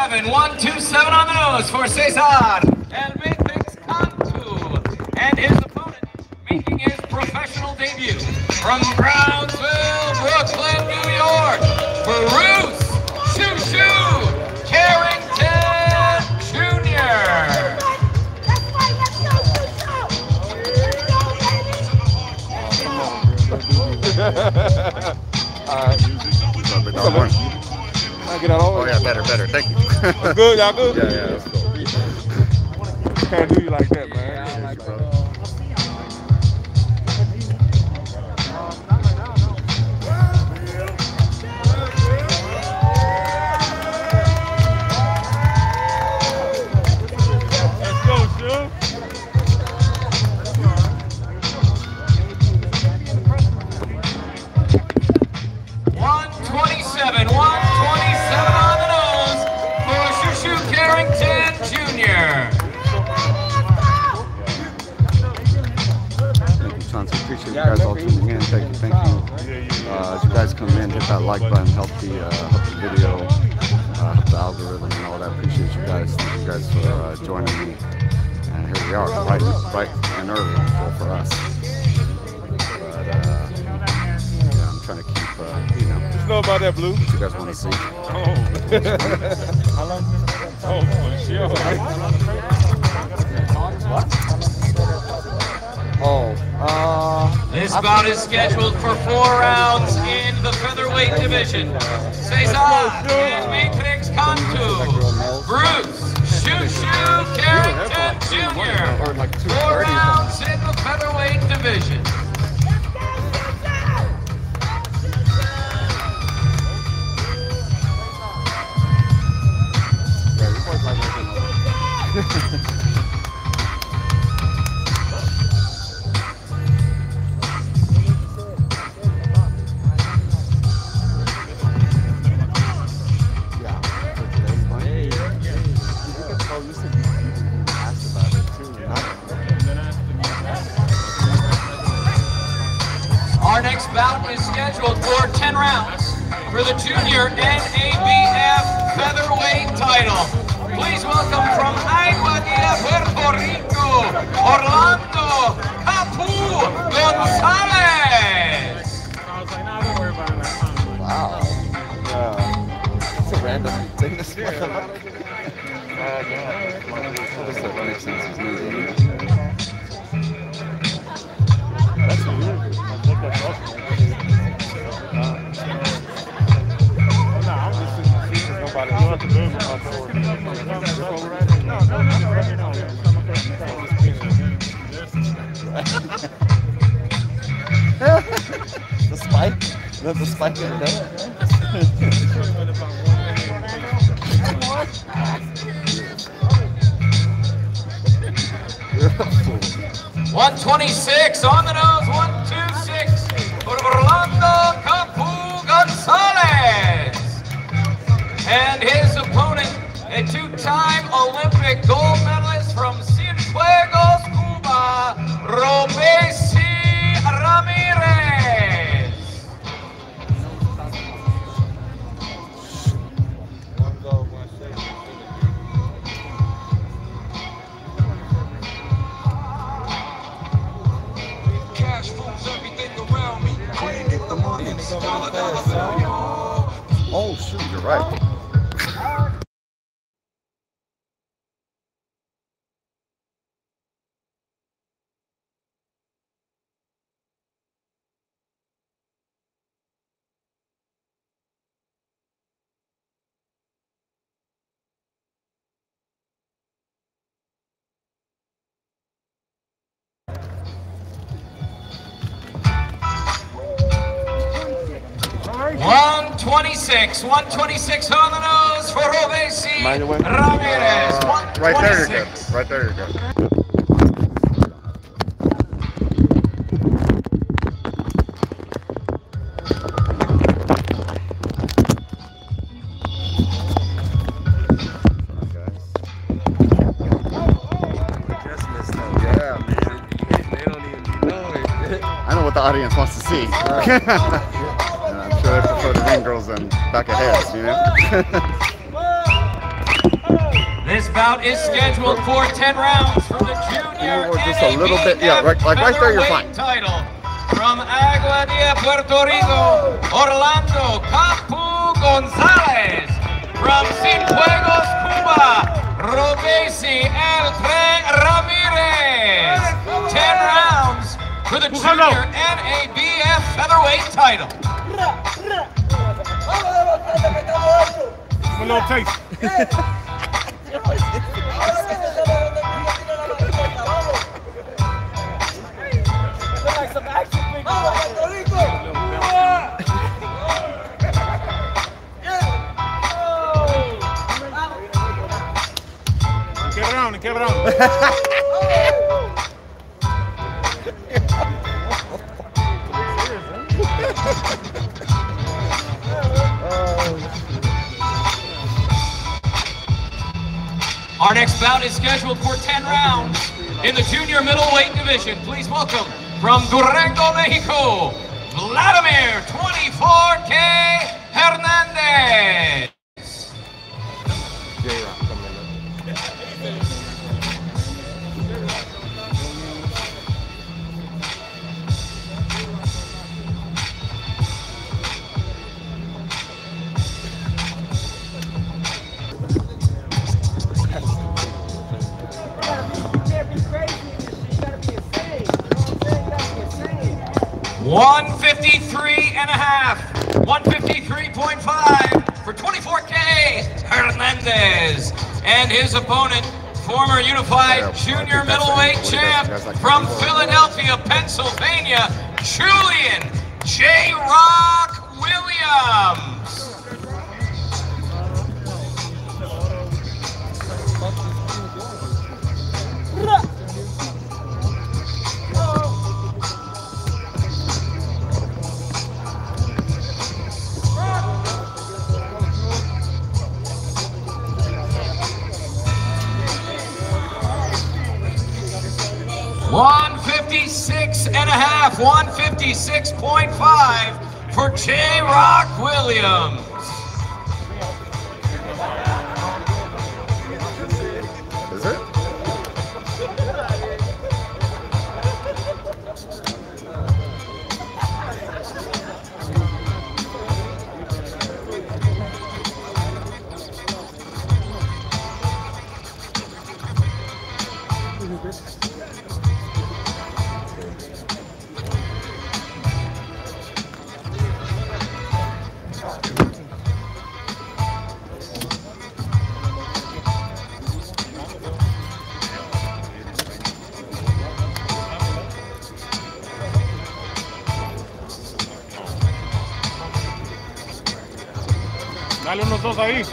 127, 127 on the nose for Cesar El Matrix Cantu, and his opponent making his professional debut from Brownsville, Brooklyn, New York, Bruce Shoo Shoo Carrington Jr. Get out oh yeah, better. Thank you. Good, y'all good? Yeah, let's go. Can't do you like that, man. Let's go, Shoo. 127 on the nose for Shoo Shoo Carrington Jr. Thank you, Chauncey. Appreciate you guys all tuning in. Thank you. As you guys come in, hit that like button, help the video, help the algorithm and all that. Appreciate you guys. Thank you guys for joining me. And here we are, bright and early for us. But yeah, I'm trying to keep, you know. What you know about that, Blue? What you guys want to see? Oh, for sure. This bout is scheduled for 4 rounds in the featherweight division. Cesar El Matrix Cantu, Bruce Shoo Shoo Carrington Jr. 4 rounds in the featherweight division. Our next bout is scheduled for 10 rounds for the junior NABF featherweight title. Please welcome from Aguadilla, Puerto Rico, Orlando Capu Gonzalez. Wow. It's a random thing to say. That makes sense. His name. That's weird. The spike? The spike in there? 126 on the nose, 126 for Orlando Capu Gonzalez. And his opponent, a 2-time Olympic gold medalist from Cienfuegos, Cuba, Robesi Ramirez. Cash moves everything around me. Created the money. Oh, shoot, you're right. $126 on the nose for Robesi Ramirez. Right there you're good. Right there you're good. I know what the audience wants to see. I'm sure they prefer the ring girls than back of heads, you know? This bout is scheduled for 10 rounds for the junior or just a little bit, yeah, like right there, you're fine. Title from Aguadilla, Puerto Rico, Orlando Capu Gonzalez. From Cienfuegos, Cuba, Robesi El Tre Ramirez. 10 rounds for the junior NABF featherweight title. A little taste. Quebrado. Our next bout is scheduled for 10 rounds in the junior middleweight division. Please welcome from Durango, Mexico, Vladimir 24K Hernandez. $153.5, 153.5 for 24K Hernandez, and his opponent, former unified junior middleweight champ from Philadelphia, Pennsylvania, Julian J. Rock Williams. $156.5, 156.5 for J. Rock Williams. Is it? Dale unos dos ahí.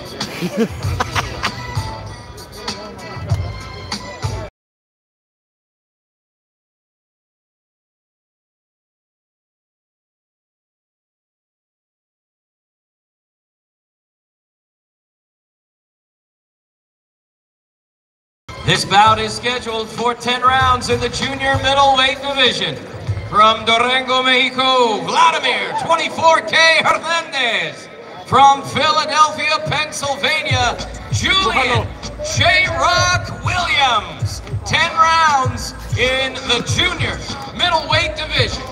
This bout is scheduled for 10 rounds in the junior middleweight division. From Durango, Mexico, Vladimir 24K Hernandez. From Philadelphia, Pennsylvania, Julian J. Rock Williams. 10 rounds in the junior middleweight division.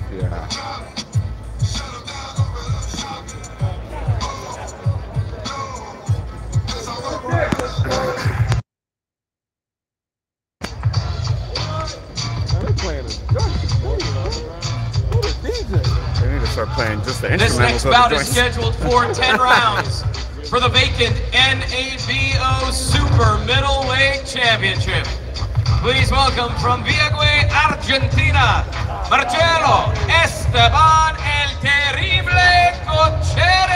Yeah. They need to start playing just the instrumentals. This next bout is scheduled for 10 rounds for the vacant NABO Super Middleweight Championship. Please welcome from Villaguay, Argentina, Marcelo Esteban El Terrible Cocheres.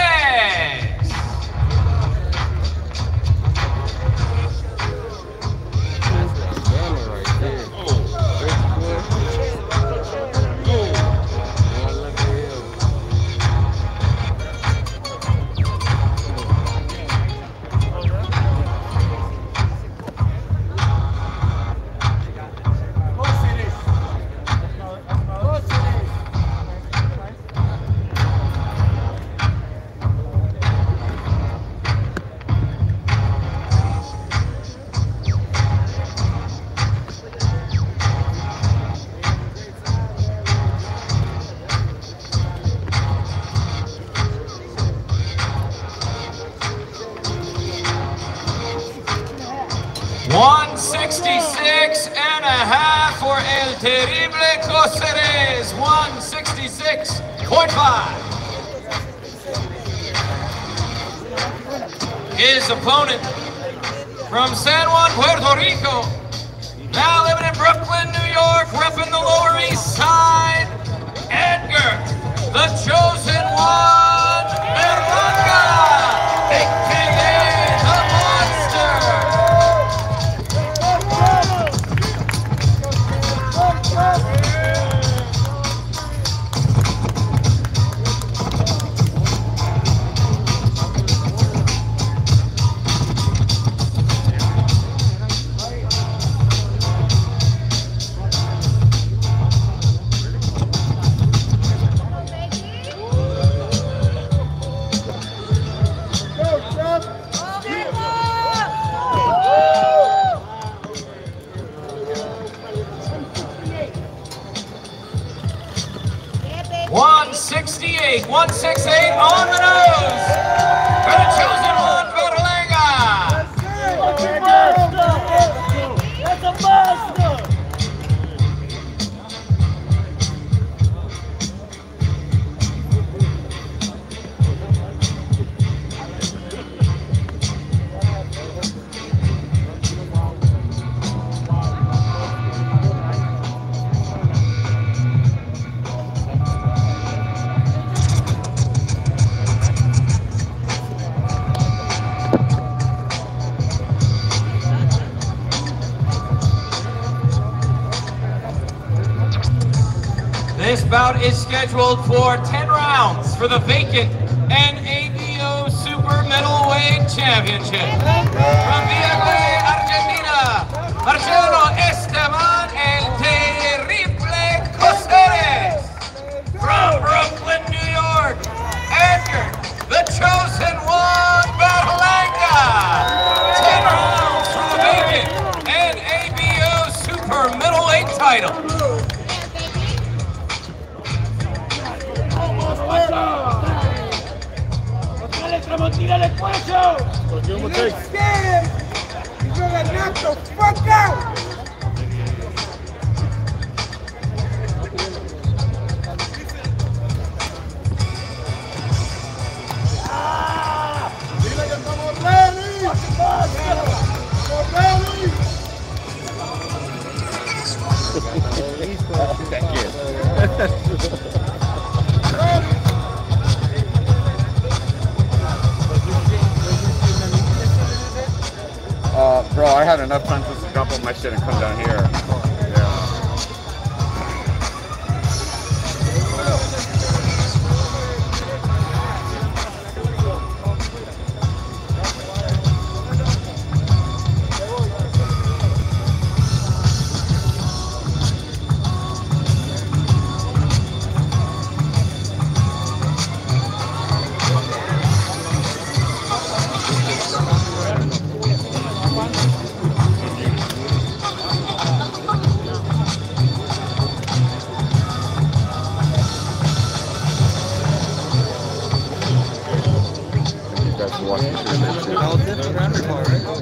Terrible Cáceres, 166.5. His opponent from San Juan, Puerto Rico, now living in Brooklyn, New York, repping the Lower East Side, Edgar, the Chosen One, Berlanga, a.k.a. the Monster. .168, 168 on the nose for the Chosen One, Berlanga. That's a monster! This bout is scheduled for 10 rounds for the vacant NABO Super Middleweight Championship. From Vladimir, Argentina, Marcelo Esteban El Terrible Cáceres. From Brooklyn, New York, Edgar, the Chosen One, Berlanga. 10 rounds for the vacant NABO Super Middleweight title. ¡Tírale el cuello! Let's get him! He's gonna knock the fuck out! ¡Dile que estamos ready! Bro, I had enough time just to dump all my shit and come down here.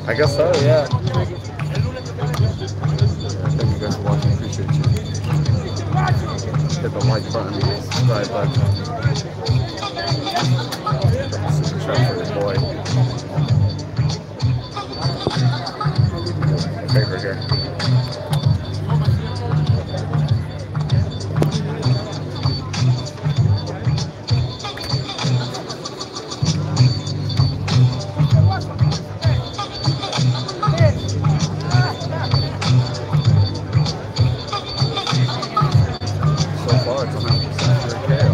I guess so, yeah. Thank you guys for watching. Appreciate you. Hit the like button, subscribe button. Super chat for your boy. My favorite here. So far, it's 100% KO.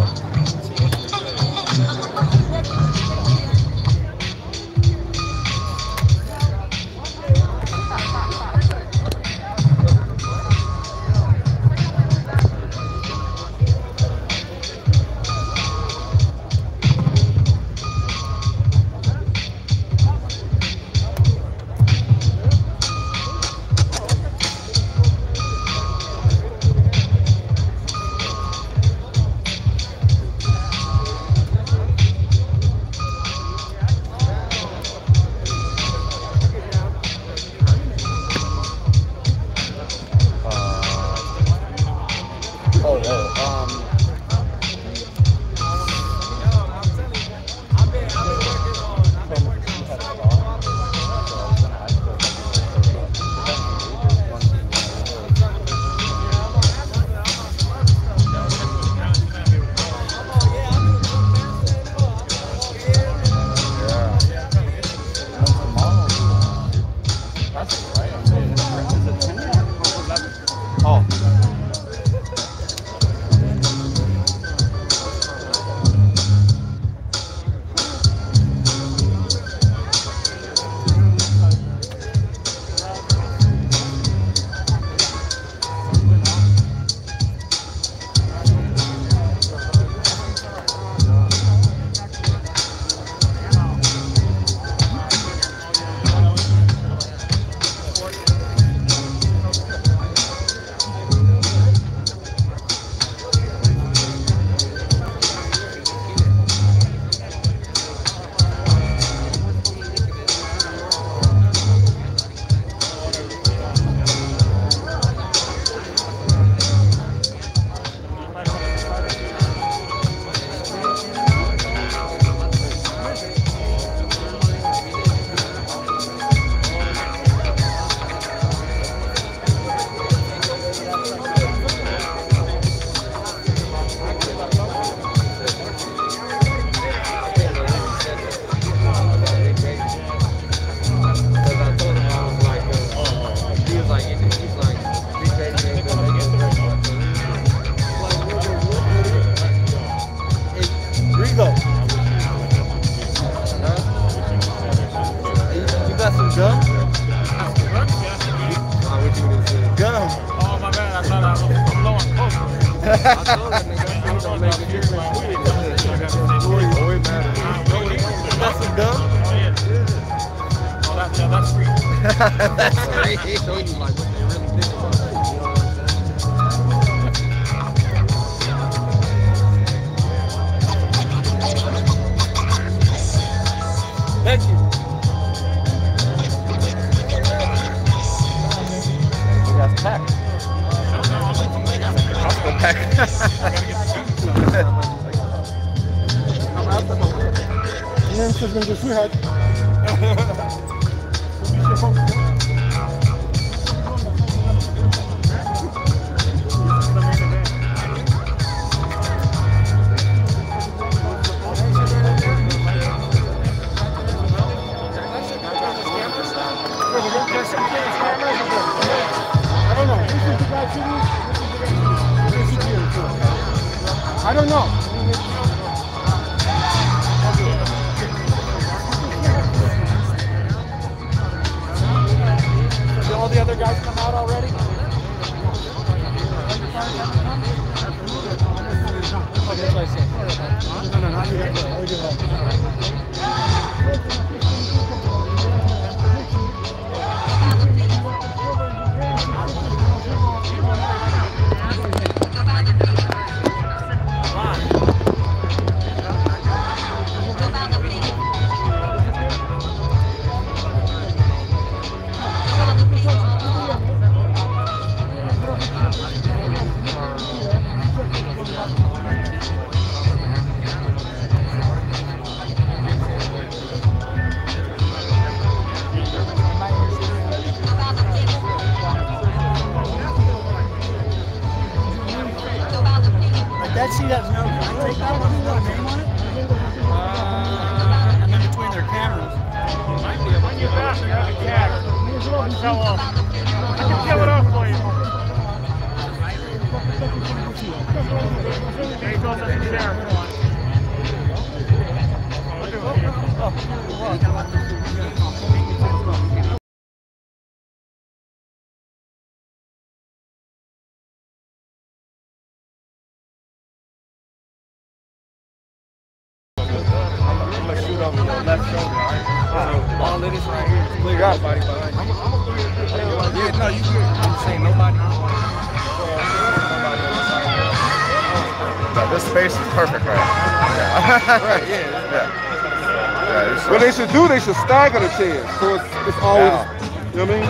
That's great. Show you like what they really think about it. You know what I'm saying? Thank you. You guys packed. Hospital pack. Nie wiem, co będzie słychać. I don't know. Did all the other guys come out already? Oh, that's what I said. No, not yet. That sheet has no. Can I take that one and put a name on it? And then between their cameras. When you're back, you have a cat. It fell off. I can peel it off for you. There he goes at the chair. Let's shoot over your left shoulder, alright? All of this right here. Clear out. Nobody behind you. Yeah, no, you good. I'm saying nobody. No, this space is perfect right now. Yeah. Right, yeah. Yeah. What they should do, they should stagger the chairs. So it's always, you know what I mean?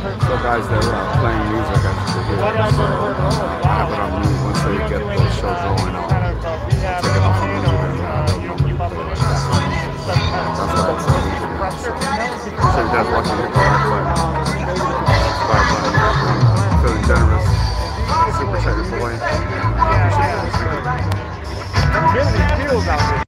So guys, they're playing music as you can hear. So I have it on mute. Once they get the show going, I'll take it off on mute and they'll normally play it. That's why it's so easy now. So you guys watching, hit the like button, subscribe button, feeling generous, super chat your boy. Appreciate you guys.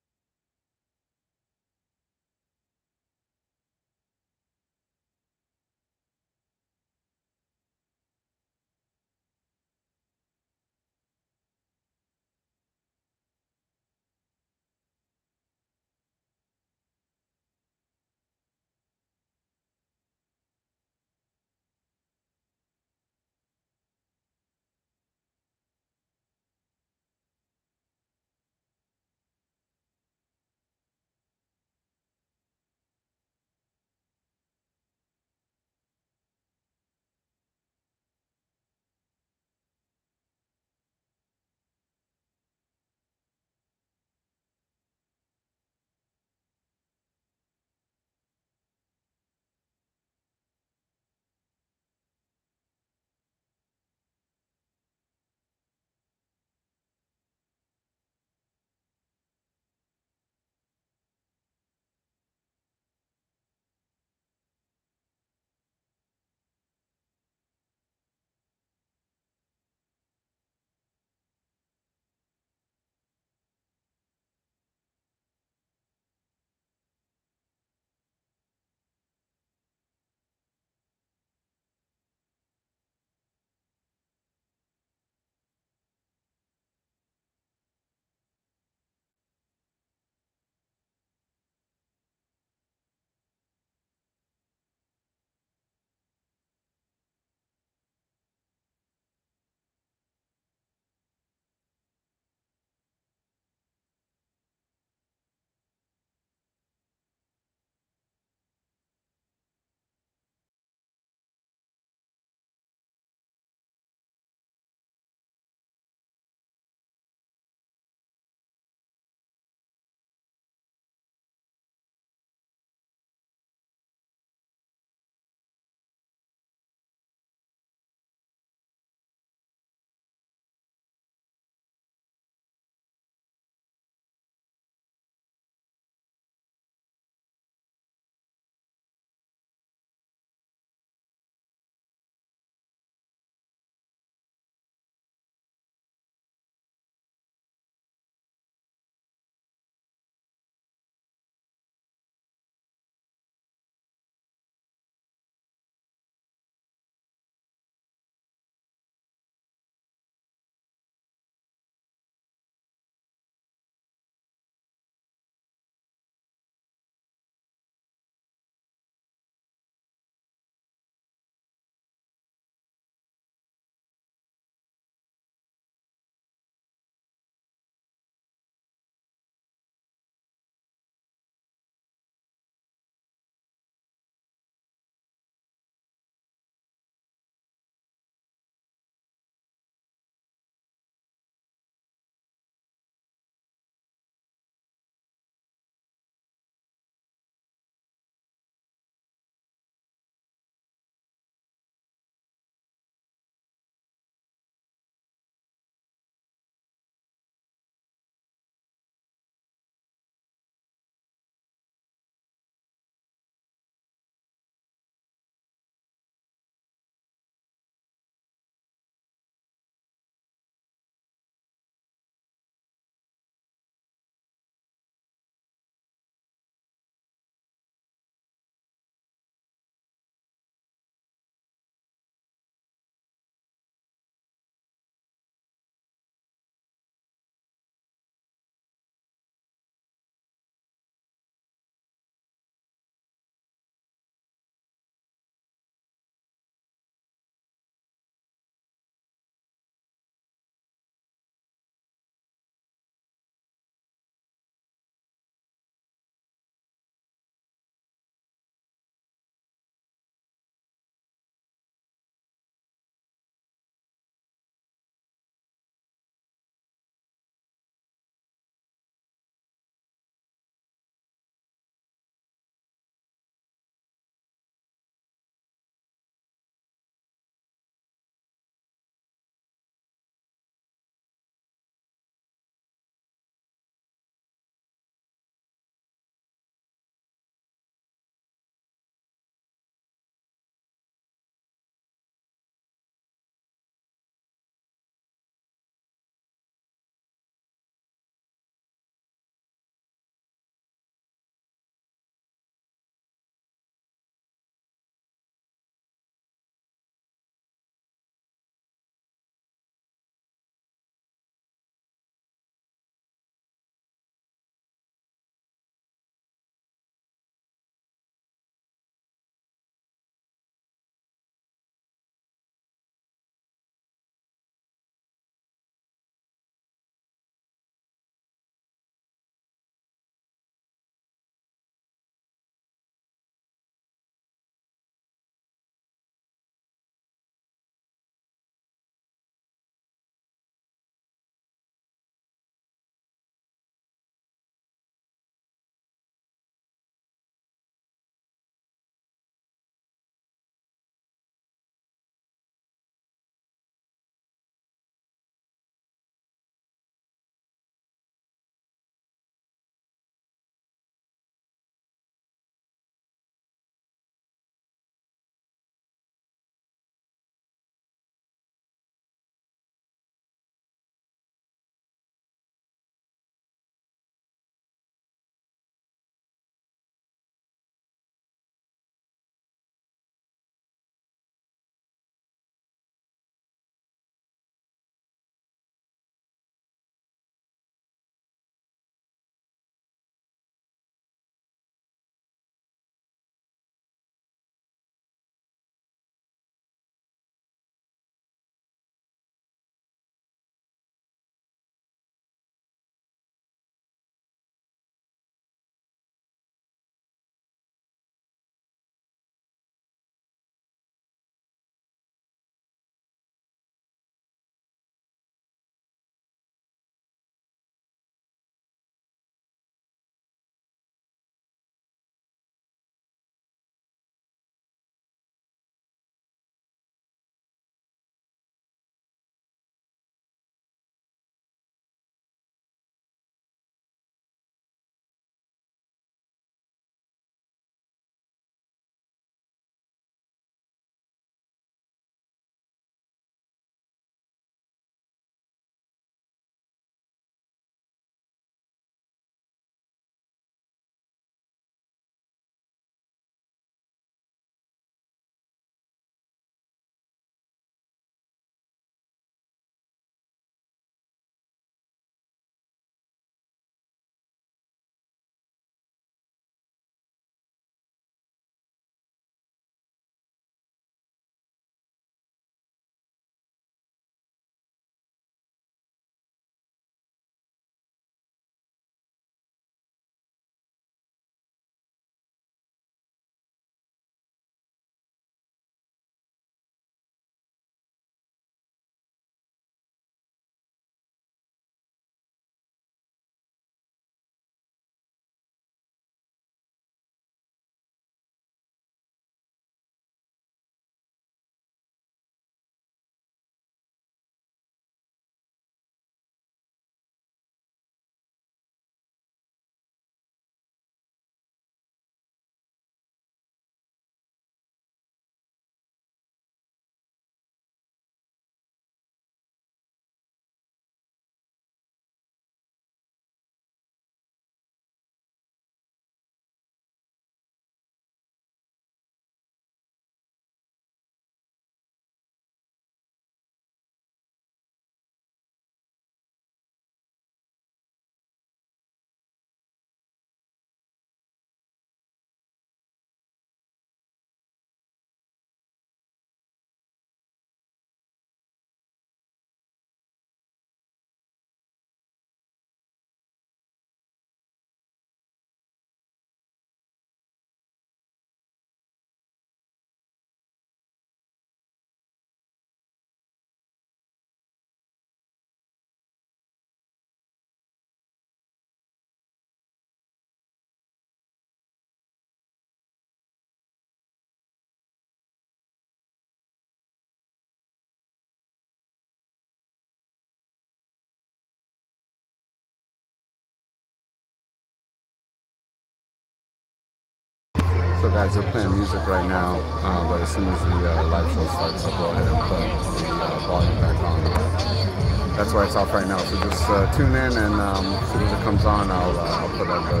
So guys, they're playing music right now, but as soon as the live show starts, I'll go ahead and put the volume back on. That's why it's off right now. So just tune in, and as soon as it comes on, I'll put up the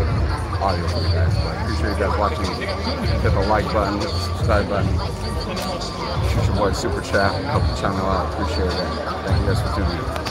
audio for you guys. But I appreciate you guys watching. Hit the like button, hit the subscribe button. Shoot your boy super chat, help the channel out. Appreciate it. Thank you guys for tuning in.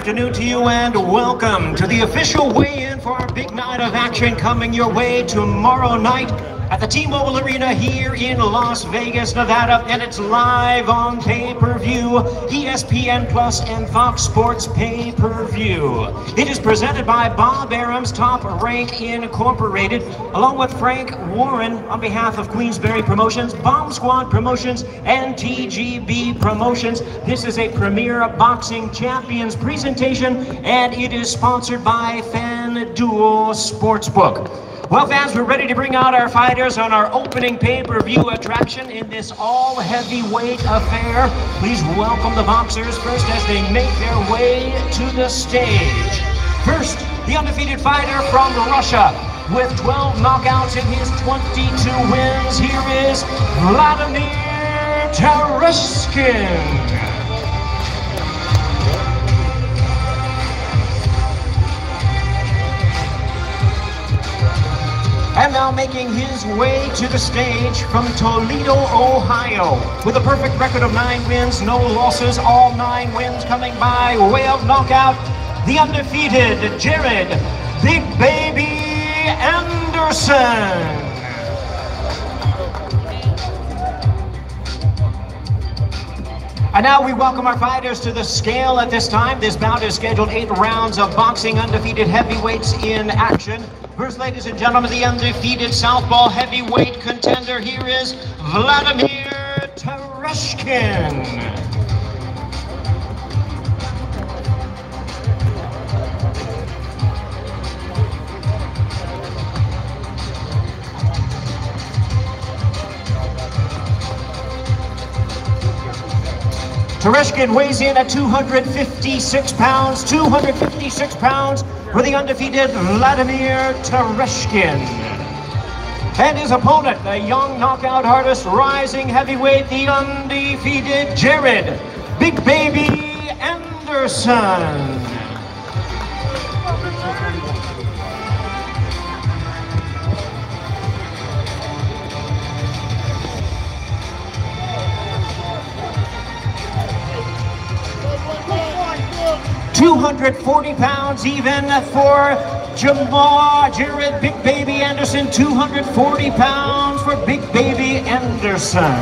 Afternoon to you and welcome to the official weigh-in for our big night of action coming your way tomorrow night at the T-Mobile Arena here in Las Vegas, Nevada, and it's live on pay-per-view, ESPN Plus and Fox Sports pay-per-view. It is presented by Bob Arum's Top Rank Incorporated, along with Frank Warren on behalf of Queensberry Promotions, Bomb Squad Promotions, and TGB Promotions. This is a premier boxing champions presentation, and it is sponsored by FanDuel Sportsbook. Well, fans, we're ready to bring out our fighters on our opening pay-per-view attraction in this all-heavyweight affair. Please welcome the boxers first as they make their way to the stage. First, the undefeated fighter from Russia with 12 knockouts in his 22 wins. Here is Vladimir Tareshkin. And now making his way to the stage from Toledo, Ohio, with a perfect record of 9 wins, no losses, all 9 wins coming by way of knockout, the undefeated Jared Big Baby Anderson. And now we welcome our fighters to the scale at this time. This bout is scheduled 8 rounds of boxing undefeated heavyweights in action. First, ladies and gentlemen, the undefeated southpaw heavyweight contender. Here is Vladimir Tareshkin. 'Tareshkin weighs in at 256 pounds, 256 pounds for the undefeated Vladimir Tareshkin. And his opponent, the young knockout artist, rising heavyweight, the undefeated Jared Big Baby Anderson. $240 even for Jared Big Baby Anderson. $240 for Big Baby Anderson.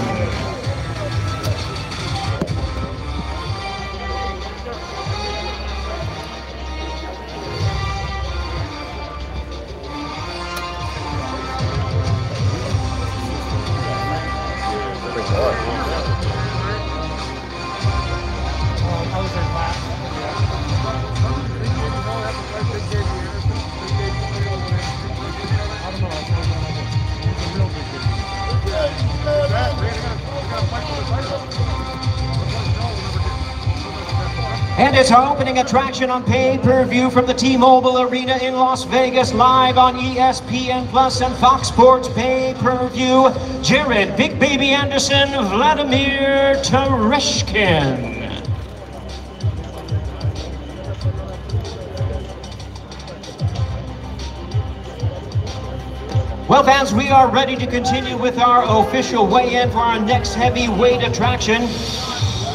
And it's our opening attraction on pay-per-view from the T-Mobile Arena in Las Vegas, live on ESPN Plus and Fox Sports pay-per-view. Jared Big Baby Anderson, Vladimir Tareshkin. Well, fans, we are ready to continue with our official weigh-in for our next heavyweight attraction.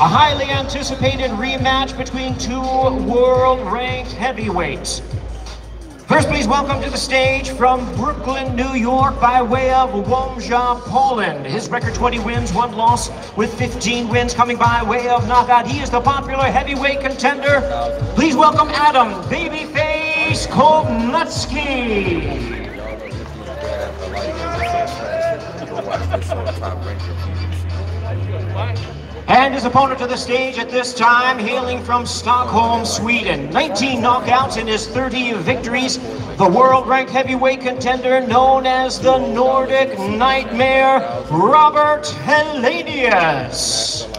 A highly anticipated rematch between 2 world-ranked heavyweights. First, please welcome to the stage from Brooklyn, New York, by way of Łomża, Poland. His record 20 wins, 1 loss, with 15 wins coming by way of knockout. He is the popular heavyweight contender. Please welcome Adam Babyface Kovnatski. And his opponent to the stage at this time, hailing from Stockholm, Sweden. 19 knockouts in his 30 victories. The world-ranked heavyweight contender known as the Nordic Nightmare, Robert Helenius.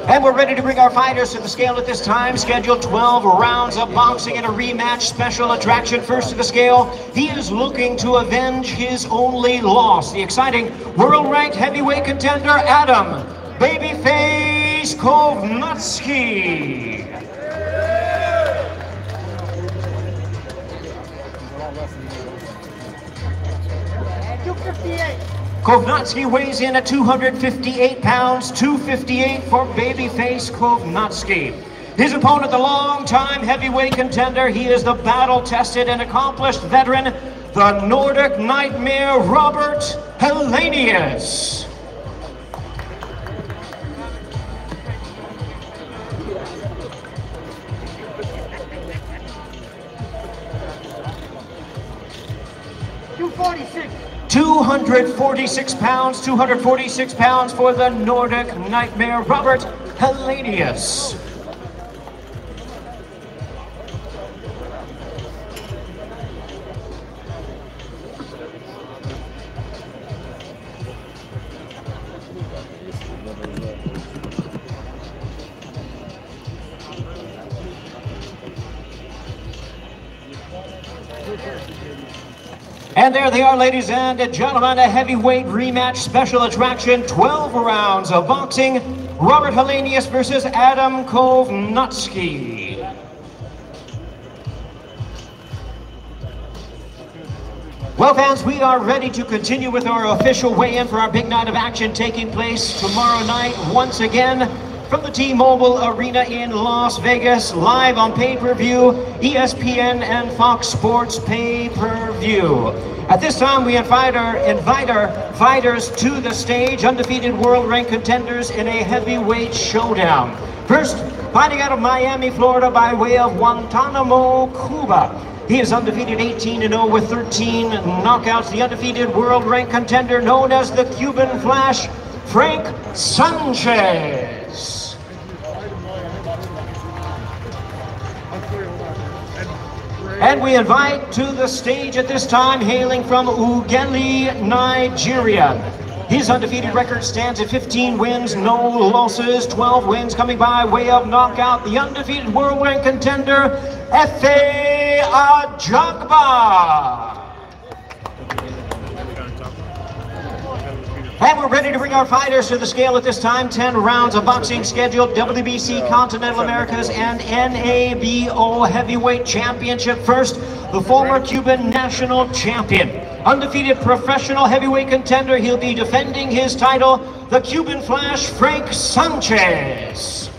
And we're ready to bring our fighters to the scale at this time. Scheduled 12 rounds of boxing and a rematch special attraction. First to the scale, he is looking to avenge his only loss. The exciting world-ranked heavyweight contender, Adam Babyface Kovnatski. Kovnatsky weighs in at 258 pounds, 258 for babyface Kovnatsky. His opponent, the long-time heavyweight contender, he is the battle-tested and accomplished veteran, the Nordic Nightmare, Robert Helenius. $246 pounds, 246 pounds for the Nordic Nightmare, Robert Helenius. And there they are, ladies and gentlemen, a heavyweight rematch, special attraction, 12 rounds of boxing. Robert Helenius versus Adam Kovnatsky. Well, fans, we are ready to continue with our official weigh-in for our big night of action taking place tomorrow night once again from the T-Mobile Arena in Las Vegas, live on pay-per-view, ESPN and Fox Sports pay-per-view. At this time, we invite our fighters to the stage, undefeated world-ranked contenders in a heavyweight showdown. First, fighting out of Miami, Florida by way of Guantanamo, Cuba. He is undefeated 18-0 with 13 knockouts. The undefeated world-ranked contender known as the Cuban Flash, Frank Sanchez. And we invite to the stage at this time, hailing from Ughelli, Nigeria. His undefeated record stands at 15 wins, no losses, 12 wins coming by way of knockout. The undefeated world-ranked contender, Efe Ajagba. And we're ready to bring our fighters to the scale at this time. 10 rounds of boxing scheduled. WBC Continental Americas and NABO Heavyweight Championship. First, the former Cuban national champion. Undefeated professional heavyweight contender. He'll be defending his title, the Cuban Flash, Frank Sanchez.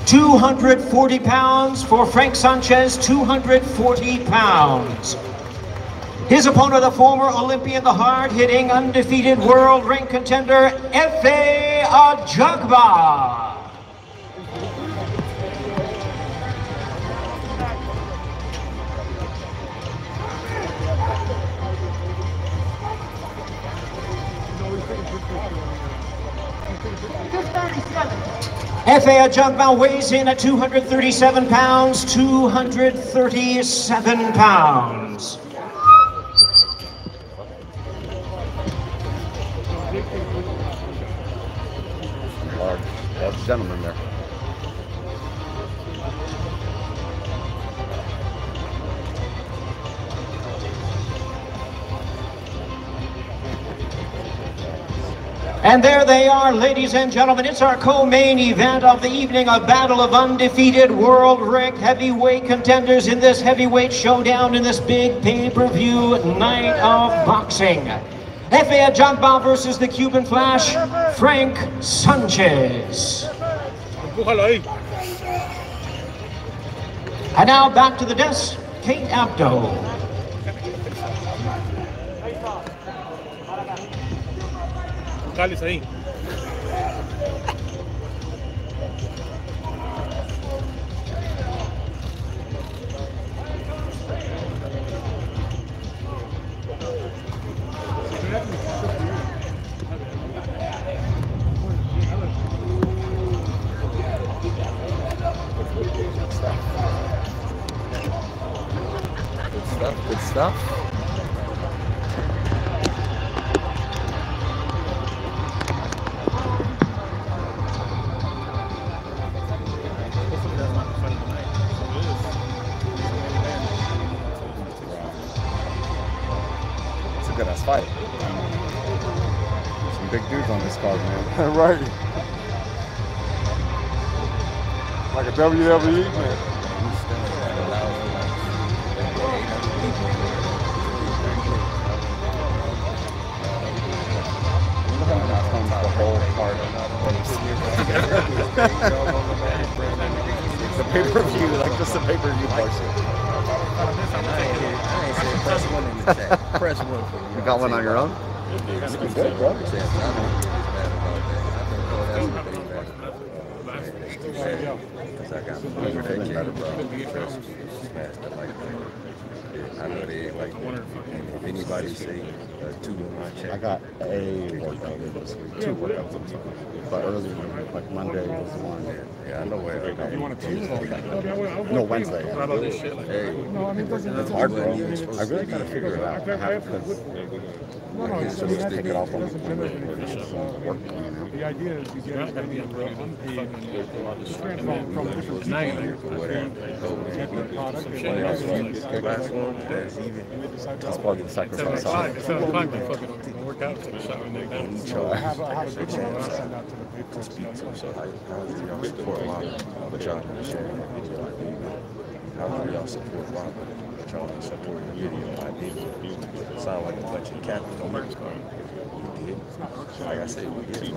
$240 pounds for Frank Sanchez, 240 pounds. His opponent, the former Olympian, the hard-hitting, undefeated world-ranked contender, Efe Ajagba. Efe Ajagba weighs in at 237 pounds, 237 pounds. Large gentleman there. And there they are, ladies and gentlemen. It's our co-main event of the evening, a battle of undefeated world-ranked heavyweight contenders in this heavyweight showdown in this big pay-per-view night of boxing. Efe Ajagba versus the Cuban Flash, Frank Sanchez. And now back to the desk, Kate Abdo. Cáliz ahí. Good stuff. It's a good ass fight. Some big dudes on this card, man. Right. Like a WWE, man. The pay-per-view, like just the pay-per-view portion. Press one in the chat. Press one for you. You got one on your own? It's good, bro. I got better, bro. I know they like if anybody say 2 in my chat. I got a workout this week, 2 workouts I'm sorry. But earlier, like Monday was one. Yeah, I know where I got. You want to choose? No, Wednesday. Hey, No, I mean, It's hard, bro. I really gotta figure it out. I have because I can't take it off on the work, you know? The idea is you get unpaid from different That's part of the sacrifice. So I have a good one I send out to the people. support Lana, but y'all can share. How do y'all support Lana? But y'all can support the video. I did. Sound like a bunch of captains on merch card. You did. Like I said, we did. And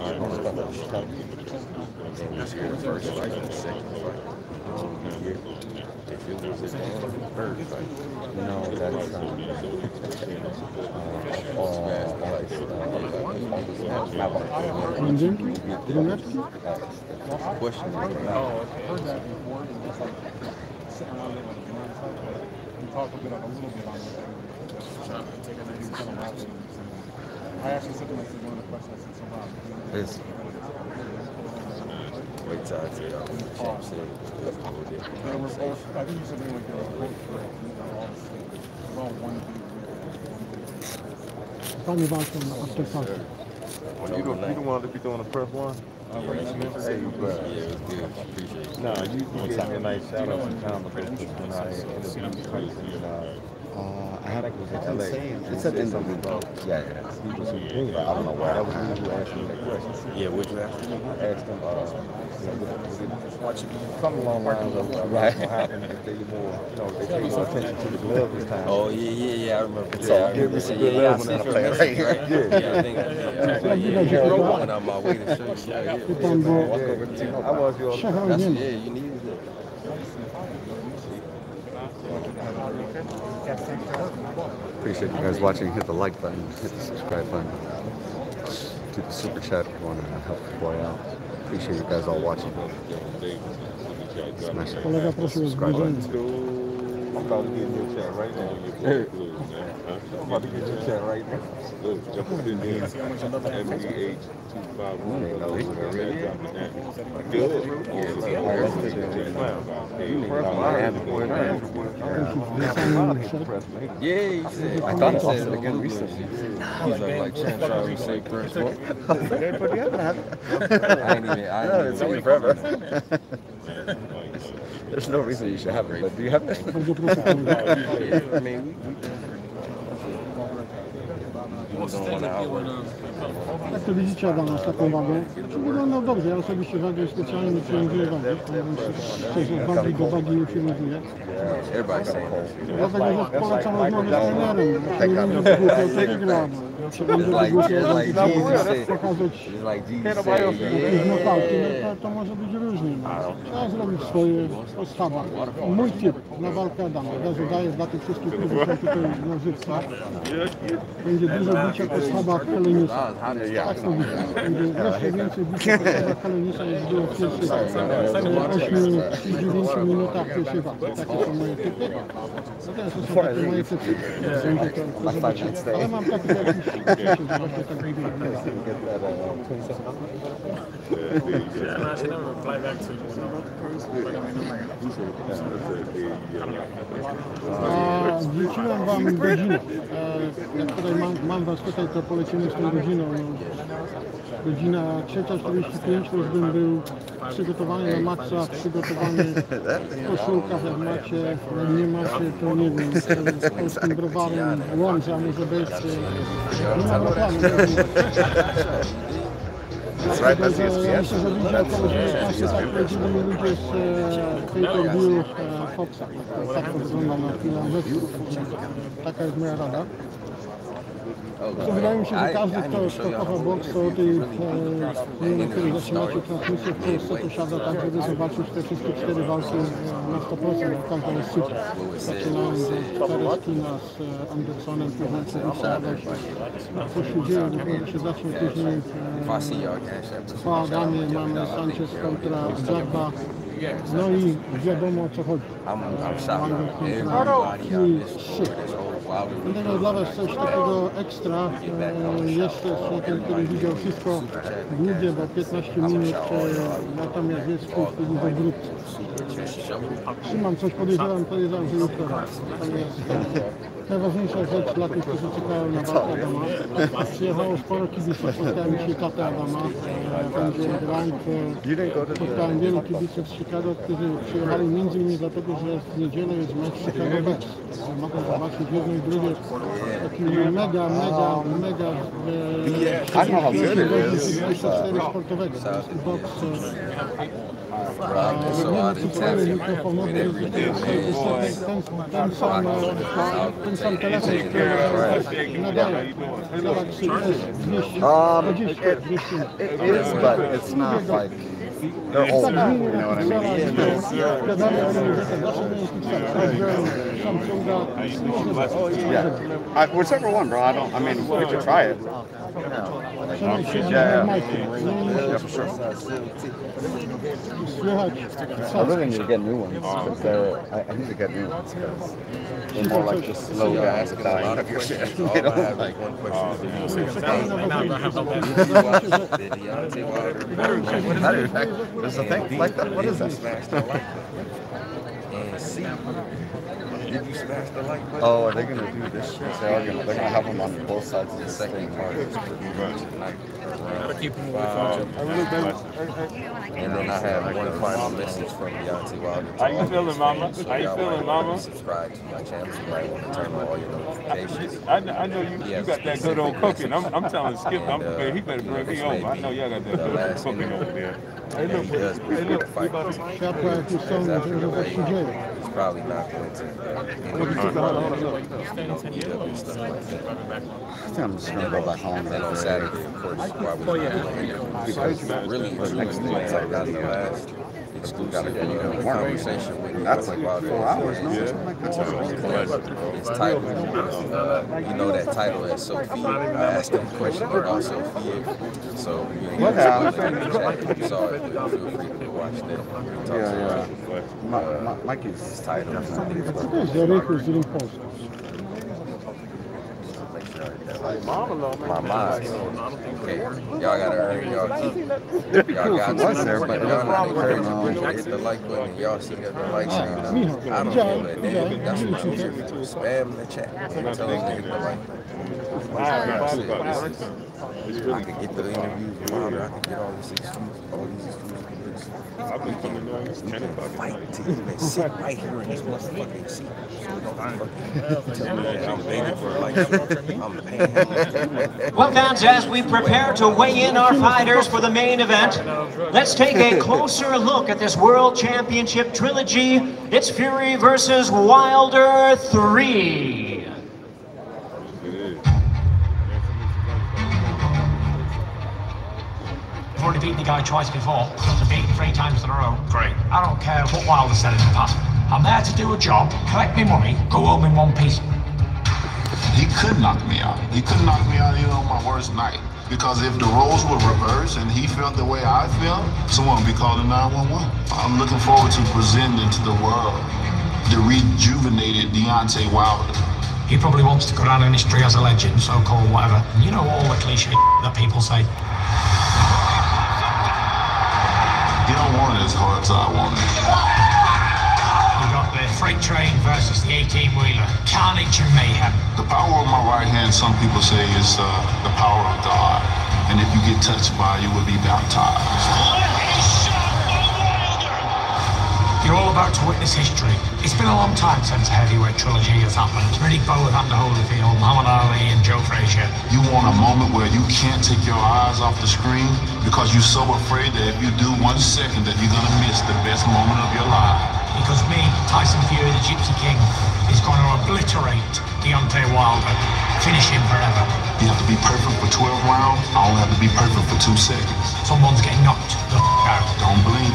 was here the first fight and the second fight. If it was the third fight. No, that's Question. I've heard that before. It's like sitting around it like you talk a little bit on it. I actually said to myself one of the questions I said so loud. Wait till I tell y'all what the champ said. I think you said they were both correct. Well, one Pani walczą na afterparty. You don't want to be doing a press one? Hey, bro. Yeah, it was good. Appreciate it. No, you gave me a nice shout out some time ago when I interviewed Tyson and I had it said in the window. Yeah. he was in But I don't know where. That was me who asked me that question. Yeah, what you asked me? I asked him, something along the lines of what happened if they more, they pay more attention to the glove this time. Oh, yeah, I remember. So give me some good love when I play it right here. Yeah, I think I went out my way to show you. Pytam, bo I was your. Szecha That's, nie ma. yeah, you needed it. Appreciate you guys watching. Hit the like button, hit the subscribe button. Do the super chat if you want to help the boy out. Appreciate you guys all watching. Smash that Kolega prosił o subscribe button. zbliżenie. I'm about to get in your chat right now. I'm about to get in your chat right now. Yeah, he said. I thought I said it again recently. He's like champ trying to say press one. I ain't even. It's been forever. There's no reason you should have it, but do you have it? Bardzo proszę kolega. Yeah, I mean, we don't want to outwork. Jak to widzicie, Adam, z taką wagą, wyglądał dobrze. Ja osobiście wagę specjalnie nie przywiązuję wagi, ponieważ szczerze wagi do wagi nie przywiązuję. Everybody's saying that. Dlatego, że polecam rozmowy z trenerem. Nie będzie wygłupiał, to wygra. Jak będzie wygłupiał, pokazać jakieś nokauty, to może być różnie. Trzeba zrobić swoje po schawach. Mój typ na walkę Adama. Ja zadaję dla tych wszystkich, którzy są tutaj na żywcach. Będzie dużo bicia po schawach Helenisa. Tak to widzę. Będzie jeszcze więcej bicia po schawach Helenisa, niż było w pierwszych 8-9 minutach pierwszej walki. Takie są moje typy. No to są takie moje typy. Będzie to zobaczyć. Ale mam taki jakiś że właśnie tak będzie wyglądało. Wrzuciłem wam godzinę. Jak tutaj mam was tutaj, to polecimy z tą godziną. Godzina 3:45, to już bym był przygotowany na maksa, przygotowany w koszulkach, jak macie, jak nie macie, to nie wiem, z polskim browarem, Łomża może być. Nie mam reklamy. That's right, that's ESPN. Myślę, że widział około 19 tak prawdziwymi ludzie z pay-per-view Foxa. Tak to wygląda na chwilę obecną. Taka jest moja rada. To wydaje mi się, że każdy, kto kocha boks, to o tej kiedy zaczynacie transmisję w Polsce, to siada tak, żeby zobaczyć te wszystkie 4 walki na 100%, bo każda jest super. Zaczynając od Tareshkina z Andersonem, później co się dzieje, dopiero się zacznie później po Adamie mamy Sanchez kontra Jabba. No i wiadomo, o co chodzi. Będę dla Was coś takiego ekstra. Jeszcze człowiekiem, który widział wszystko długie, bo 15 minut, natomiast jest w tej chwili w ogródce. Trzymam coś, podejrzewam, że jutro. Natomiast najważniejsza rzecz dla tych, którzy czekają na walkę Adama. Przyjechało sporo kibiców, spotkałem dzisiaj tatę Adama. Będzie rank. Spotkałem wielu kibiców z Chicago, którzy przyjechali m.in. dlatego, że w niedzielę jest mecz Chicago Bears. Mogą zobaczyć jedno i drugie. Taki mega sportowego. Boks. Ten sam telefon, który nadaje. It is, but it's not like they're old. You know what I mean? Yeah, whichever one, bro. I mean, we could try it. Yeah, for sure. I really need to get new ones. I need to get new ones because they're more like just slow guys dying of your shit. You know, like one There's a thing like that. What is that? Did you smash the like button? Oh, are they gonna do this shit? They're gonna have them on both sides of the second part. And then I have one final message from Deontay Wilder. How you feeling, mama? How you feeling, mama? Subscribe to my channel. You might want to turn on all your notifications. I know you got that good old cooking. I'm telling Skip, he better bring me over. I know y'all got that good old cooking over there. Hey, look, fight. He's probably not going to. I think I'm just gonna go back home. And on Saturday, of course, why we because really, next thing I got in the last exclusive conversation with that's like 4 hours, no? It's titled, you know that title as Sophie. I asked him a question about Sophie. So what happened? You saw it, feel free to watch that. Yeah. Mikey's title. My mind. Okay, y'all gotta earn y'all keep. Y'all got to there, but y'all not encouraging me. Hit the like button. Y'all see that the likes ain't done. I don't feel that. Damn, that's what you hear. Spam the chat. Tell them to hit the like button. I can get the interviews louder. I can get all these exclusive. We can fight to even sit right here in this motherfucking seat. Well, fans, as we prepare to weigh in our fighters for the main event, let's take a closer look at this World Championship trilogy. It's Fury versus Wilder 3. I've already beaten the guy twice before, to beat him 3 times in a row. Great. I don't care what Wilder said in the past. I'm there to do a job, collect me money, go home in one piece. He could knock me out. He couldn't knock me out even on my worst night. Because if the roles were reversed and he felt the way I feel, someone would be calling 911. I'm looking forward to presenting to the world the rejuvenated Deontay Wilder. He probably wants to go down in history as a legend, so-called whatever. You know all the cliche that people say. You don't want it as hard as I want it. You got the freight train versus the 18-wheeler. Carnage and mayhem. The power of my right hand, some people say, is the power of God. And if you get touched by it, you will be baptized. You You're all about to witness history. It's been a long time since a heavyweight trilogy has happened. Riddick Bowe, Evander Holyfield, Muhammad Ali, and Joe Frazier. You want a moment where you can't take your eyes off the screen because you're so afraid that if you do 1 second that you're gonna miss the best moment of your life. Because me, Tyson Fury, the Gypsy King, is going to obliterate Deontay Wilder. Finish him forever. You have to be perfect for 12 rounds. I only have to be perfect for 2 seconds. Someone's getting knocked the out. Don't blink.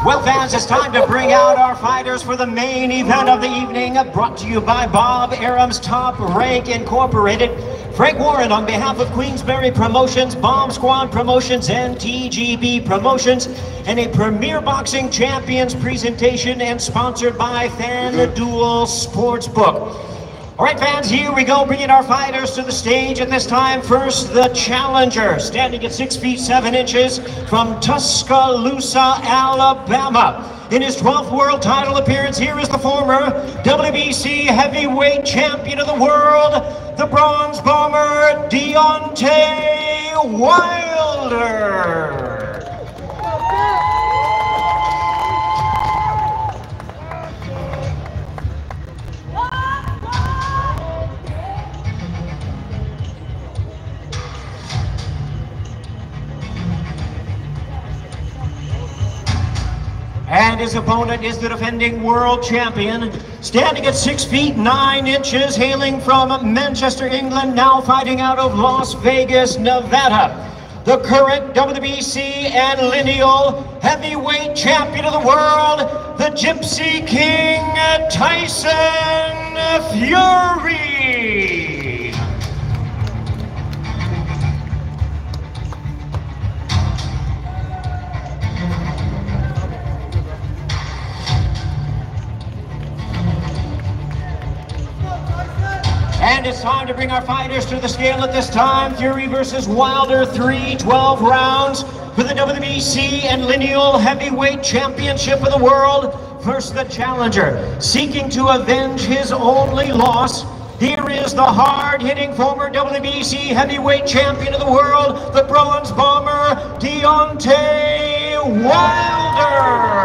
Well, fans, it's time to bring out our fighters for the main event of the evening, brought to you by Bob Arum's Top Rank Incorporated. Frank Warren on behalf of Queensberry Promotions, Bomb Squad Promotions, and TGB Promotions, and a Premier Boxing Champions presentation and sponsored by FanDuel Sportsbook. All right, fans, here we go, bringing our fighters to the stage, and this time, first, the challenger, standing at 6 feet 7 inches from Tuscaloosa, Alabama. In his 12th world title appearance, here is the former WBC heavyweight champion of the world, the Bronze Bomber, Deontay Wilder. And his opponent is the defending world champion, standing at 6 feet 9 inches, hailing from Manchester, England, now fighting out of Las Vegas, Nevada. The current WBC and lineal heavyweight champion of the world, the Gypsy King, Tyson Fury. And it's time to bring our fighters to the scale at this time. Fury versus Wilder, 12 rounds for the WBC and lineal heavyweight championship of the world. First, the challenger, seeking to avenge his only loss. Here is the hard-hitting former WBC heavyweight champion of the world, the Bronze Bomber, Deontay Wilder.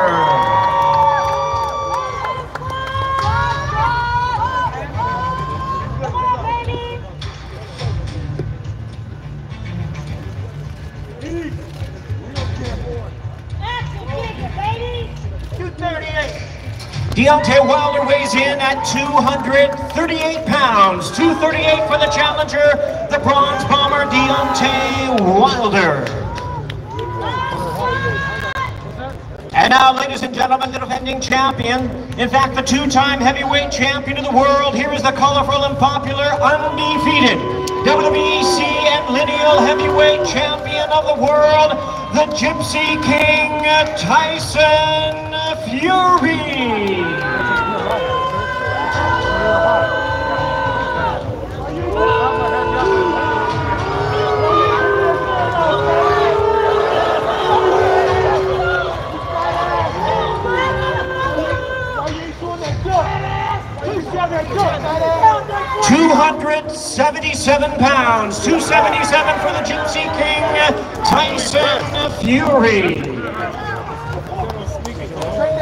238. Deontay Wilder weighs in at 238 pounds. 238 for the challenger, the Bronze Bomber, Deontay Wilder. And now, ladies and gentlemen, the defending champion, in fact, the two-time heavyweight champion of the world. Here is the colorful and popular, undefeated WBC and lineal heavyweight champion of the world, the Gypsy King, Tyson Fury. $277 pounds, 277 for the Gypsy King, Tyson Fury.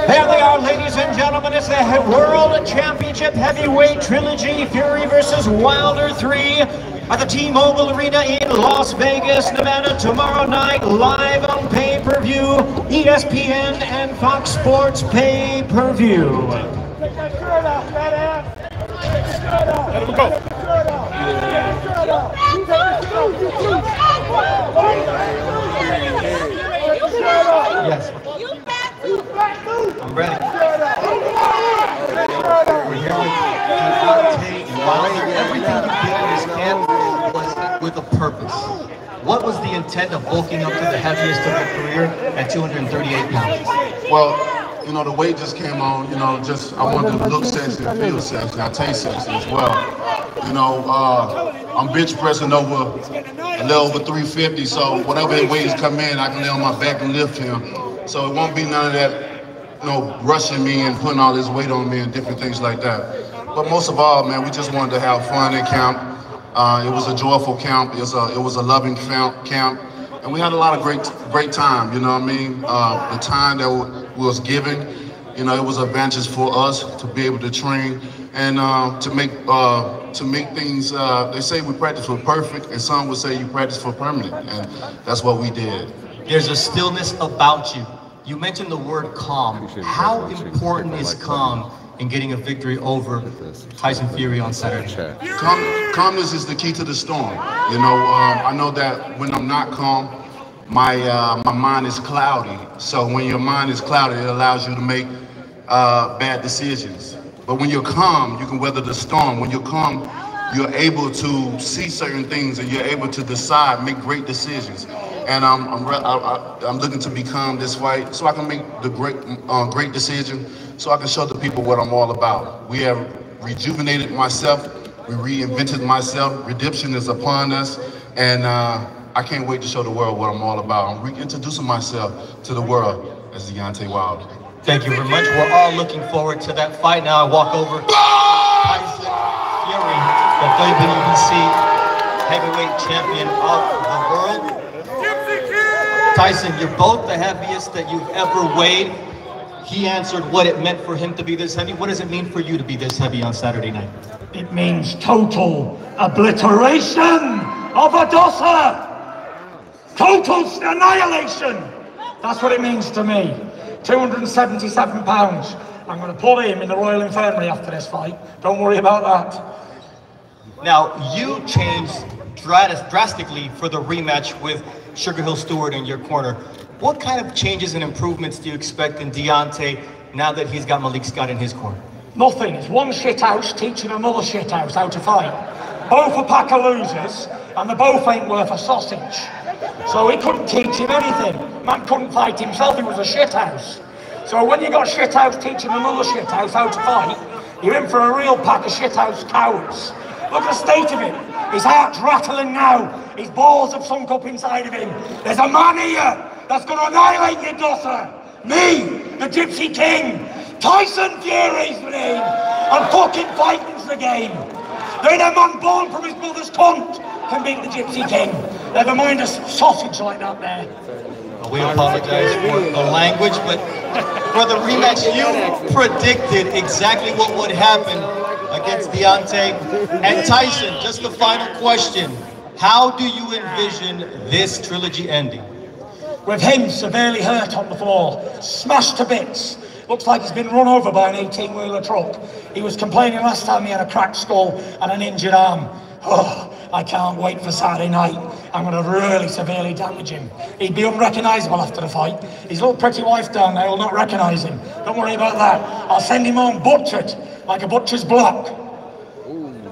There they are, ladies and gentlemen. It's the World Championship Heavyweight Trilogy, Fury versus Wilder 3 at the T-Mobile Arena in Las Vegas, Nevada, tomorrow night, live on pay-per-view, ESPN and Fox Sports pay-per-view. Take that shirt off, badass. Let him go. Yes. I'm ready. We're here with Deontay Wilder. Everything you did in this camp was with a purpose. What was the intent of bulking up to the heaviest of your career at 238 pounds? Well, you know, the weight just came on, you know, just I wanted to look sexy and feel sexy. I taste sexy as well. You know, I'm bench pressing over a little over 350, so whatever weights come in, I can lay on my back and lift him. So it won't be none of that, you know, rushing me and putting all this weight on me and different things like that. But most of all, man, we just wanted to have fun in camp. It was a joyful camp. It was a loving camp. and we had a lot of great time. You know what I mean? The time that was given, you know, it was advantageous for us to be able to train and to make things. They say we practice for perfect, and some would say you practice for permanent, and that's what we did. There's a stillness about you. You mentioned the word calm. How important is calm in getting a victory over Tyson Fury on Saturday? Calmness is the key to the storm. You know, I know that when I'm not calm, my mind is cloudy. So when your mind is cloudy, it allows you to make bad decisions. But when you're calm, you can weather the storm. When you're calm, you're able to see certain things and you're able to decide, make great decisions. And I'm looking to be calm this fight so I can make the great decision, so I can show the people what I'm all about. We have rejuvenated myself, we reinvented myself, redemption is upon us, and I can't wait to show the world what I'm all about. I'm reintroducing myself to the world as Deontay Wilder. Thank you very much. We're all looking forward to that fight. Now I walk over to Tyson Fury, the WBC heavyweight champion of the world. Tyson, you're both the heaviest that you've ever weighed. He answered what it meant for him to be this heavy. What does it mean for you to be this heavy on Saturday night? It means total obliteration of Adosa. Total annihilation. That's what it means to me. 277 pounds. I'm going to put him in the Royal Infirmary after this fight. Don't worry about that. Now, you changed drastically for the rematch with Sugar Hill Stewart in your corner. What kind of changes and improvements do you expect in Deontay now that he's got Malik Scott in his corner? Nothing. It's one shithouse teaching another shithouse how to fight. Both a pack of losers, and they both ain't worth a sausage. So he couldn't teach him anything. Man couldn't fight himself, he was a shithouse. So when you got shithouse teaching another shithouse how to fight, you're in for a real pack of shithouse cowards. Look at the state of him. His heart's rattling now. His balls have sunk up inside of him. There's a man here that's going to annihilate you, Dosser. Me, the Gypsy King. Tyson Fury's the name. And fucking fighting's the game. There ain't a man born from his mother's cunt can beat the Gypsy King. Never mind a sausage like that there. We apologize for the language, but for the rematch, you predicted exactly what would happen against Deontay. And Tyson, just the final question. How do you envision this trilogy ending? With him severely hurt on the floor, smashed to bits. Looks like he's been run over by an 18-wheeler truck. He was complaining last time he had a cracked skull and an injured arm. Oh, I can't wait for Saturday night. I'm going to really severely damage him. He'd be unrecognisable after the fight. His little pretty wife down there will not recognise him. Don't worry about that. I'll send him home butchered, like a butcher's block.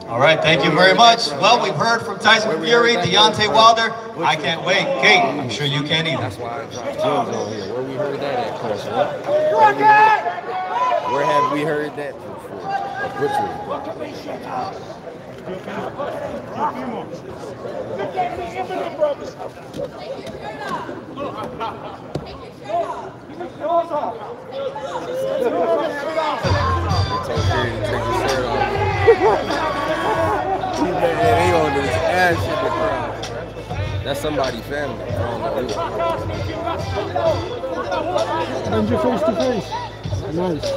All right, thank you very much. Well, we've heard from Tyson Fury, Deontay Wilder. I can't wait. Kate, I'm sure you can't either. That's why I dropped Jones on here. Where we heard that at, Chris? Where have we heard that before? A butcher's block. They on this ass in the crowd. That's somebody's family. I don't know. And you're face to face. Nice.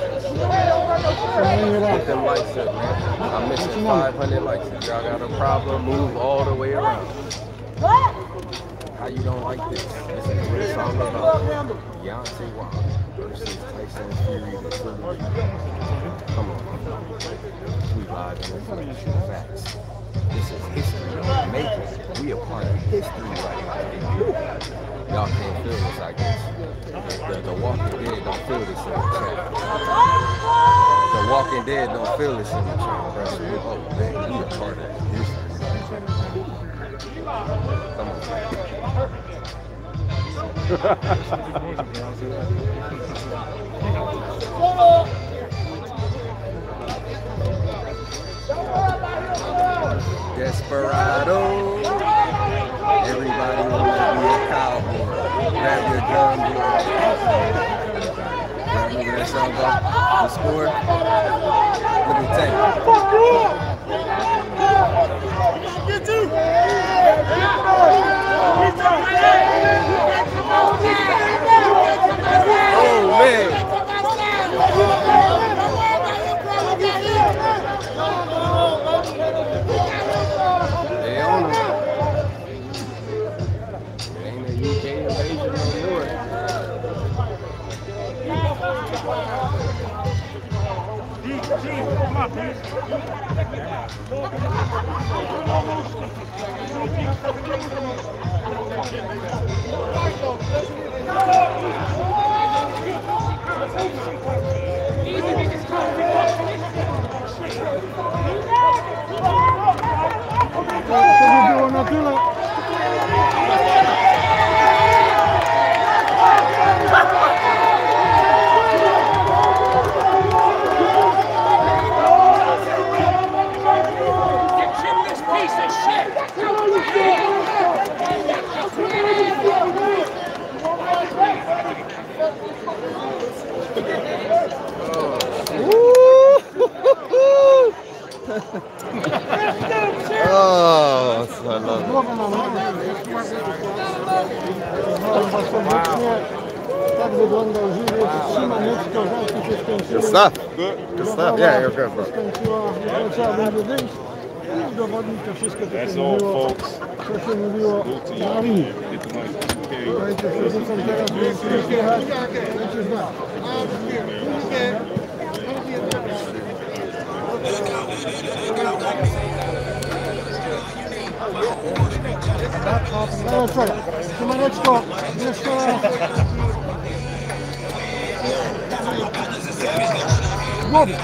Put them lights up, man. I'm missing 500 lights. If y'all got a problem, move all the way around. How you don't like this? This is what it's all about. Deontay Wilder versus Tyson Fury. Come on. We live in the flesh. Facts. This is history making. We a part of history right now. Y'all can't feel this, I guess. The Walking Dead don't feel this in the chat. The Walking Dead don't feel this in the chat, bro. Oh, man, we a part of history. Come on. Desperado. Everybody wants to be a cowboy. Grab your gun, boy. Remember that song about the score? Look at the tape. Get you! To by było na tyle. Oh, I love Tak wyglądał żywiec, 3 maneczki, walki się skończyły. Good stuff. Good stuff. Yeah, you're good, bro. Skończyła, trzeba będzie wyjść i udowodnić to wszystko, co się mówiło na ringu. Słuchajcie, przerzucam teraz, żeby przyjechać, będzie znać. No co, Szymaneczko, jeszcze raz. Głowy.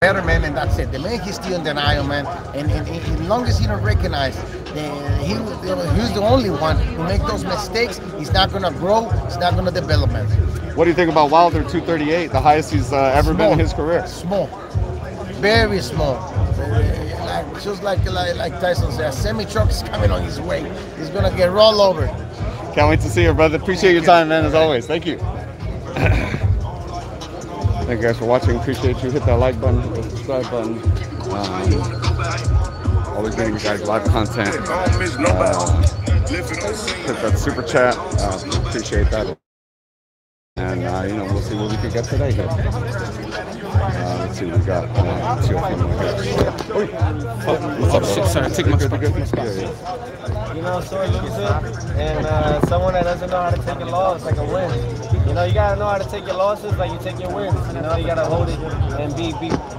better man, and that's it. The man, he's still in denial, man. And as long as he don't recognize that he's the only one who make those mistakes, he's not gonna grow. He's not gonna develop, man. What do you think about Wilder 238, the highest he's ever been in his career? Small, very small. Just like Tyson said, a semi-truck is coming on his way. He's gonna get rolled over. Can't wait to see you, brother. Appreciate your time, man, as always. Thank you. Thank you guys for watching. Appreciate you. Hit that like button, hit the subscribe button. Always getting you guys live content. Hit that super chat. Appreciate that. And you know, we'll see what we can get today here. Let's see what we got. What's up, bro? Sorry, take my spot. You know, sore loser, and someone that doesn't know how to take a loss like a win. You know, you gotta know how to take your losses like you take your wins. You know, you gotta hold it and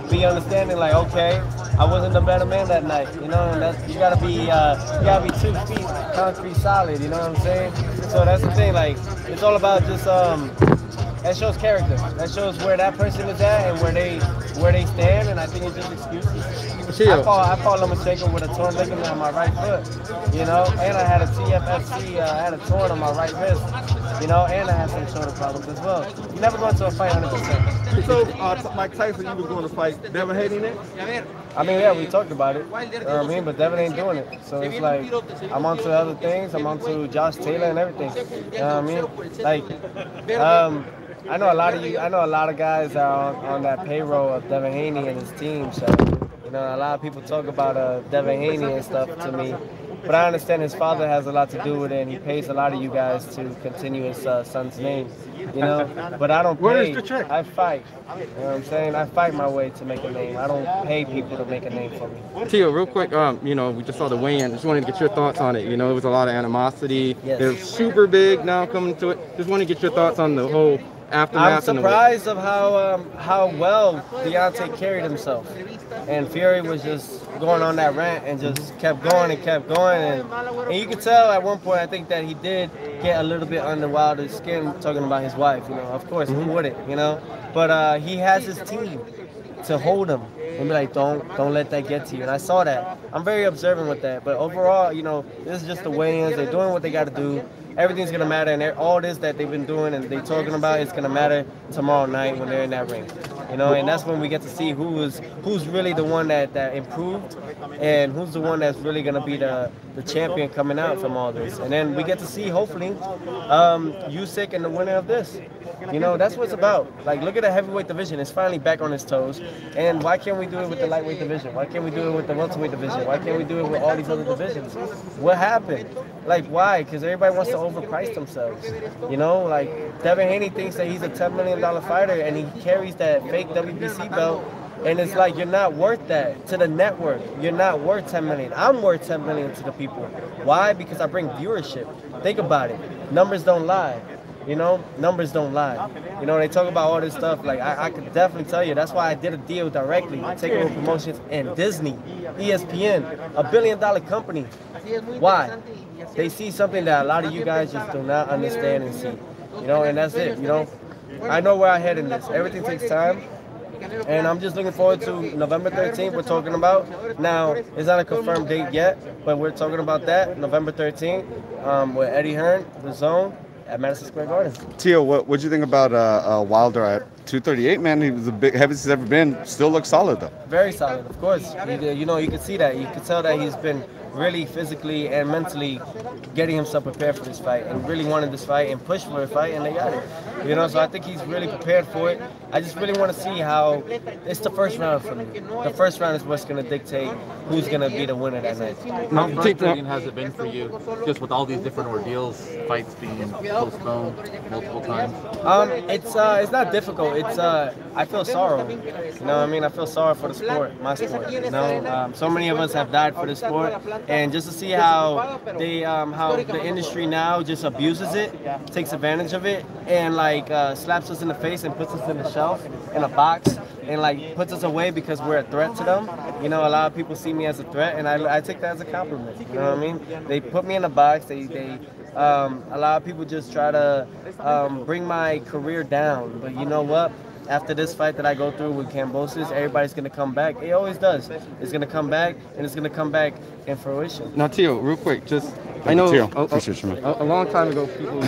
be understanding. Like, okay, I wasn't the better man that night. You know, and that's, you gotta be 2 feet concrete solid. You know what I'm saying? So that's the thing. Like, it's all about just that shows character. That shows where that person is at and where they stand. And I think it's just excuses. I fought Lomachenko with a torn ligament on my right foot, you know, and I had a TFFC, I had a torn on my right wrist, you know, and I had some shoulder problems as well. You never go into a fight 100%. So, Mike Tyson, you was going to fight Devin Haney next? I mean, yeah, we talked about it, you know what I mean, but Devin ain't doing it. So it's like, I'm onto other things, I'm onto Josh Taylor and everything, you know what I mean? Like, I know a lot of guys are on that payroll of Devin Haney and his team, so. You know, a lot of people talk about Devin Haney and stuff to me, but I understand his father has a lot to do with it, and he pays a lot of you guys to continue his son's name, you know, but I don't pay. Where is the check? I fight, you know what I'm saying? I fight my way to make a name. I don't pay people to make a name for me. Tio, real quick, you know, we just saw the weigh-in. Just wanted to get your thoughts on it. You know, there was a lot of animosity. Yes. They're super big now coming to it. Just want to get your thoughts on the whole aftermath. I'm surprised of how well Deontay carried himself. And Fury was just going on that rant and just kept going and kept going. And you could tell at one point, I think that he did get a little bit under Wilder's skin talking about his wife, you know. Of course, who wouldn't, you know? But he has his team to hold him and be like, don't let that get to you. And I saw that. I'm very observant with that. But overall, you know, this is just the weigh-ins. They're doing what they got to do. Everything's going to matter. And all this that they've been doing and they're talking about is going to matter tomorrow night when they're in that ring. You know, and that's when we get to see who's really the one that improved and who's the one that's really going to be the champion coming out from all this. And then we get to see, hopefully, Usyk and the winner of this. You know, that's what it's about. Like, look at the heavyweight division. It's finally back on its toes. And why can't we do it with the lightweight division? Why can't we do it with the welterweight division? Why can't we do it with all these other divisions? What happened? Like, why? Because everybody wants to overprice themselves. You know, like, Devin Haney thinks that he's a $10 million fighter and he carries that fake WBC belt. And it's like, you're not worth that to the network. You're not worth 10 million. I'm worth 10 million to the people. Why? Because I bring viewership. Think about it. Numbers don't lie. You know, numbers don't lie. You know, they talk about all this stuff. Like, I could definitely tell you. That's why I did a deal directly with Takeover Promotions and Disney, ESPN, a $1 billion company. Why? They see something that a lot of you guys just do not understand and see. You know, and that's it. You know, I know where I head in this. Everything takes time. And I'm just looking forward to November 13th we're talking about. Now, it's not a confirmed date yet, but we're talking about that, November 13th, with Eddie Hearn, The Zone, at Madison Square Garden. Tio, what'd you think about Wilder at 238, man? He was the heaviest he's ever been. Still looks solid, though. Very solid, of course. You know, you can see that. You can tell that he's been really physically and mentally getting himself prepared for this fight and really wanted this fight and pushed for a fight, and they got it. You know, so I think he's really prepared for it. I just really want to see how it's the first round for me. The first round is what's going to dictate who's going to be the winner that night. How frustrating has it been for you, just with all these different ordeals, fights being postponed multiple times? It's not difficult. It's I feel sorrow. You know what I mean? I feel sorry for the sport, my sport. You know, so many of us have died for the sport, and just to see how the industry now just abuses it, takes advantage of it, and like slaps us in the face and puts us in a shelf, in a box, and like puts us away because we're a threat to them. You know, a lot of people see me as a threat, and I take that as a compliment. You know what I mean? They put me in a box. A lot of people just try to bring my career down, but you know what? after this fight that I go through with Kambosos, everybody's going to come back. It always does. It's going to come back, and it's going to come back in fruition. Now, Tio, real quick, just I know appreciate you, man. A long time ago, people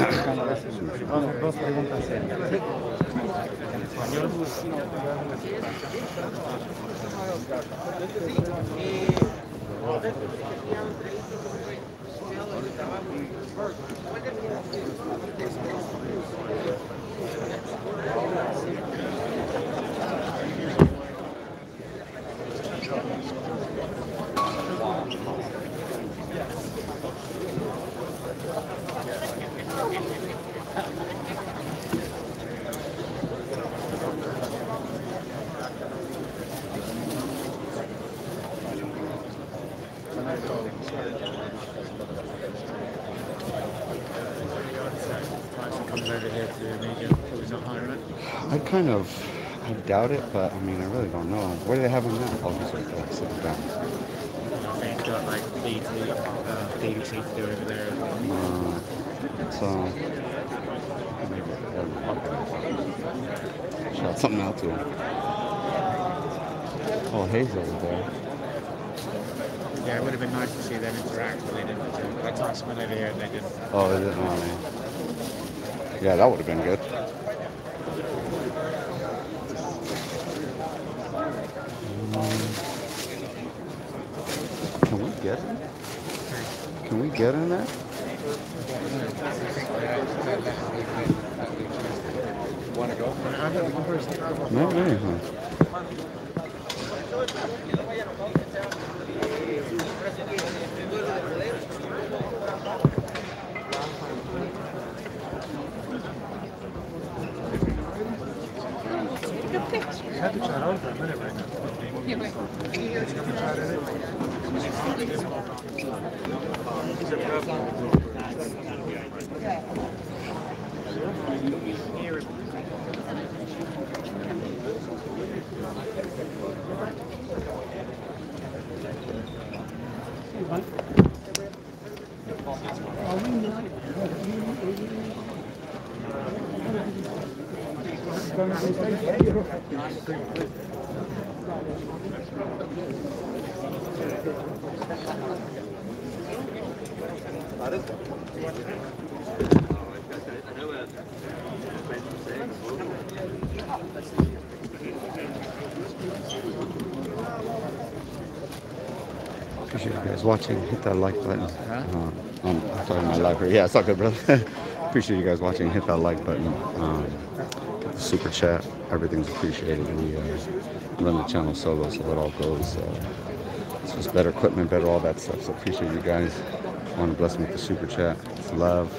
kind of I doubt it, but I mean, I really don't know. Where do they have him now? Oh, he's right there, sitting down. I think got like BBC to do over there. Shout something out to him. Oh, Hayes over there. Yeah, it would have been nice to see them interact, but they didn't. I talked to someone over here and they didn't. Oh, is it? Oh, man. Yeah, that would have been good. Can we get in? Can we get in there? Want to go? Maybe. Have to chat on for a minute right now. Appreciate you guys watching. Hit that like button. I'm sorry, my library. Yeah, it's all good, brother. Appreciate you guys watching. Hit that like button. Get the super chat. Everything's appreciated. We run the channel solo, so it all goes. It's just better equipment, better all that stuff. So appreciate you guys. Want to bless me with the super chat. It's love.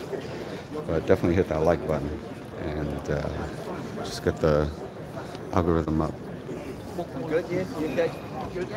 But definitely hit that like button and just get the algorithm up. Good, yeah? You okay? Good?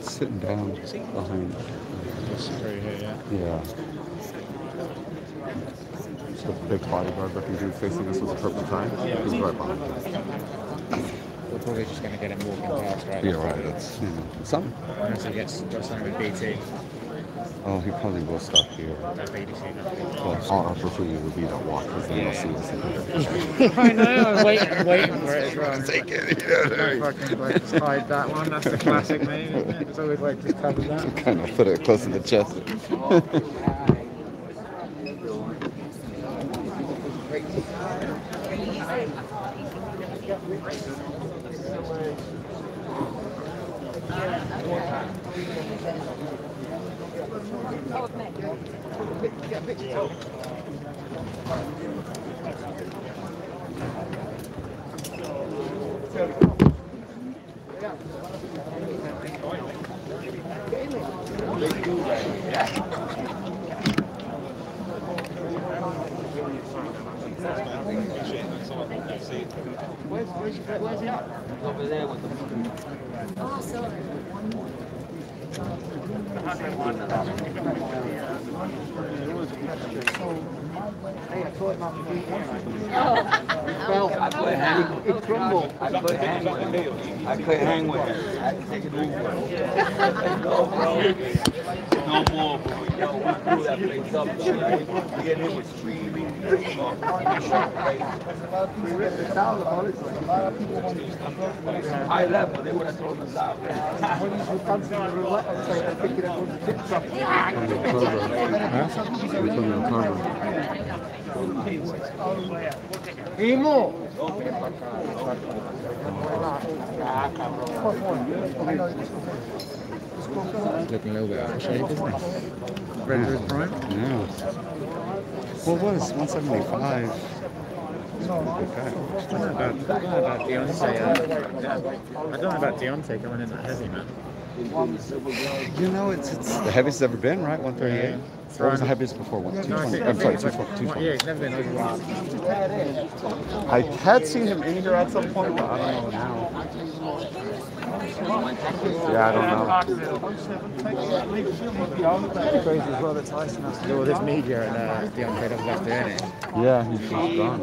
Sitting down behind. Yeah. So the big bodyguard looking dude facing us was a purple tie. He's right behind us. We're probably just going to get him walking past, right? Yeah, right. That's something. Unless he gets something with BT. Oh, he probably will stop here. That BBC. Well, our opportunity would be to walk because then they'll see us. I know, I'm waiting for it as well. Take it, you know. Fucking like, just hide that one, that's the classic move, isn't it? It's always like just cover that. Kind of put it close to the chest. Where's he at? Over there with them. Oh, sorry. Hey, I caught my feet. It crumbled. I couldn't hang with it. I couldn't hang with it. I had to take it over. No, bro. No more, bro. Yo, we blew that place up. Me and him was screaming. We ripped the towel about it. High level, they would have thrown us out. Imo! Looking a little bit out of shape, isn't he? Ready for his prime? Yeah. What was 175? I don't know about Deontay. I don't know about Deontay going in that heavy, man. You know, it's the heaviest it's ever been, right? 138. Yeah. What was the heaviest before? 220. I'm sorry, 220. Yeah, he's never been over 1. I had seen him in here at some point, but I don't know now. Yeah, I don't know. Crazy as well that Tyson has to do all this media and Deontay doesn't have to earn it. Yeah, he's just gone.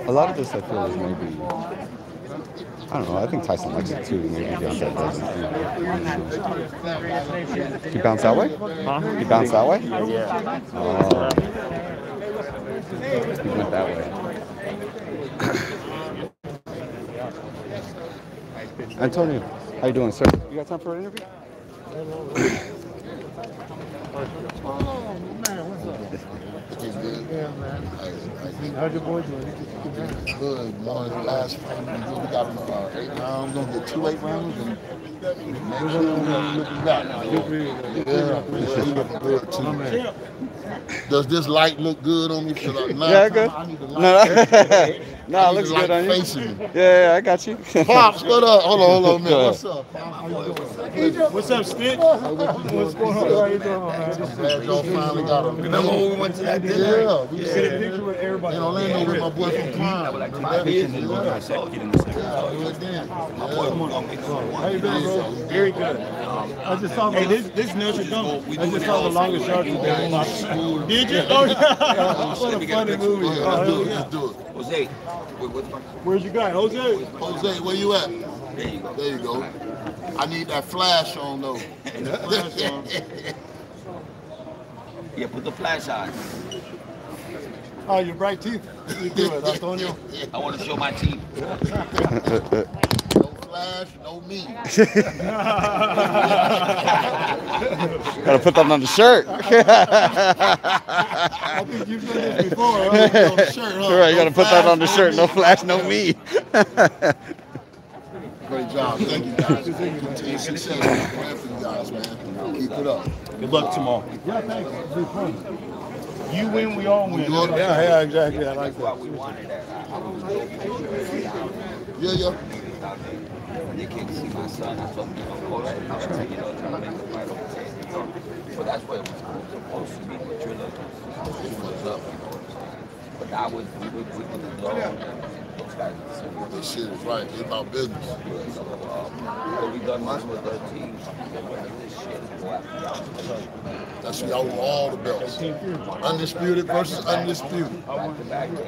A lot of this I feel is maybe, I don't know, I think Tyson likes it too. Maybe Deontay doesn't. He bounced that way? Huh? He bounced that way? Yeah. Oh. He went that way. Antonio, how you doing, sir? You got time for an interview? Oh, man, what's up? Yeah, man. How's your boy doing? Good. One of the last fight we got him 8 rounds. We're gonna get 2 8-rounders and make sure we're back. Yeah, he looking good too. Does this light look good on me? Yeah, good. No, it looks good on you. Yeah, I got you. Pops, what up? Hold on, man. What's up? What's up, Stitch? What's going on? How you doing, man? Glad y'all finally got him. Remember when we went to that dinner? Yeah. We did a picture with everybody. In Orlando with my boy from Prime. How you doing, bro? Very good. I just saw this Notre Dame. I just saw the longest yard today. Did you? Oh, yeah. What a funny movie. Let's do it. Jose, where's your guy? Jose? Jose, where you at? There you go. There you go. I need that flash on though. Yeah, put the flash on. Oh, your bright teeth. You do it, Antonio. I want to show my teeth. No flash, no me. Gotta put that on the shirt. I think you've done this before. Right? On the shirt, huh? Right, you gotta put that on the shirt. No flash, no me. Great job. Thank you guys. Continue success. I'm praying for you guys, man. Keep it up. Good luck tomorrow. Yeah, thanks. It'll be fun. You win, we all win. Yeah, exactly. I like that. Yeah. They came to see my son. I told him, you know, coach, I'm trying to, trying to make a fight over there. So that's what it was supposed to be. But you're like, what's up, you know what I'm saying? But I was, we were the dog. This shit is right. It's about business. What we done was with our team. This shit is go after y'all. That's y'all with all the belts. Undisputed versus undisputed.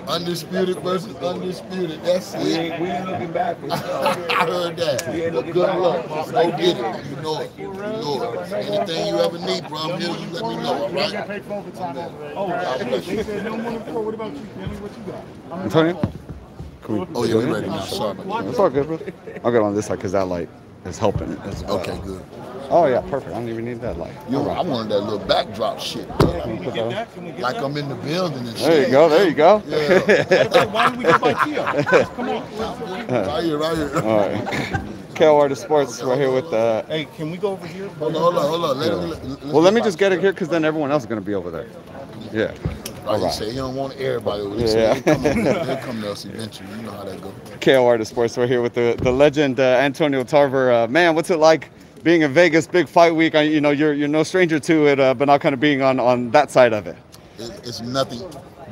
Undisputed versus undisputed. That's it. We ain't looking back. I heard that. But good luck. Go get it. You know it. You know it. Anything you ever need, bro, I'm here. You let me know, all right? God bless you. What about you, Kenny? What you got? Antonio? Oh, yeah, we're ready now. Sorry. It's all good, bro. I'll get on this side because that light is helping it as well. Okay, good. Oh, yeah, perfect. I don't even need that light. Yo, I wanted that little backdrop shit. Like I'm in the building and shit. There you go, there you go. Yeah. Why don't we go by Kia? Come on. Right here. All right. KO Artist Sports right here with Hey, can we go over here? Hold on. Well, let me just get it here because then everyone else is going to be over there. Yeah. Like he said, he don't want everybody over there. So they'll come to us eventually. You know how that goes. KO Artist Sports, we're here with the legend Antonio Tarver. Man, what's it like being in Vegas, big fight week? You know, you're no stranger to it, but now kind of being on that side of it. It's nothing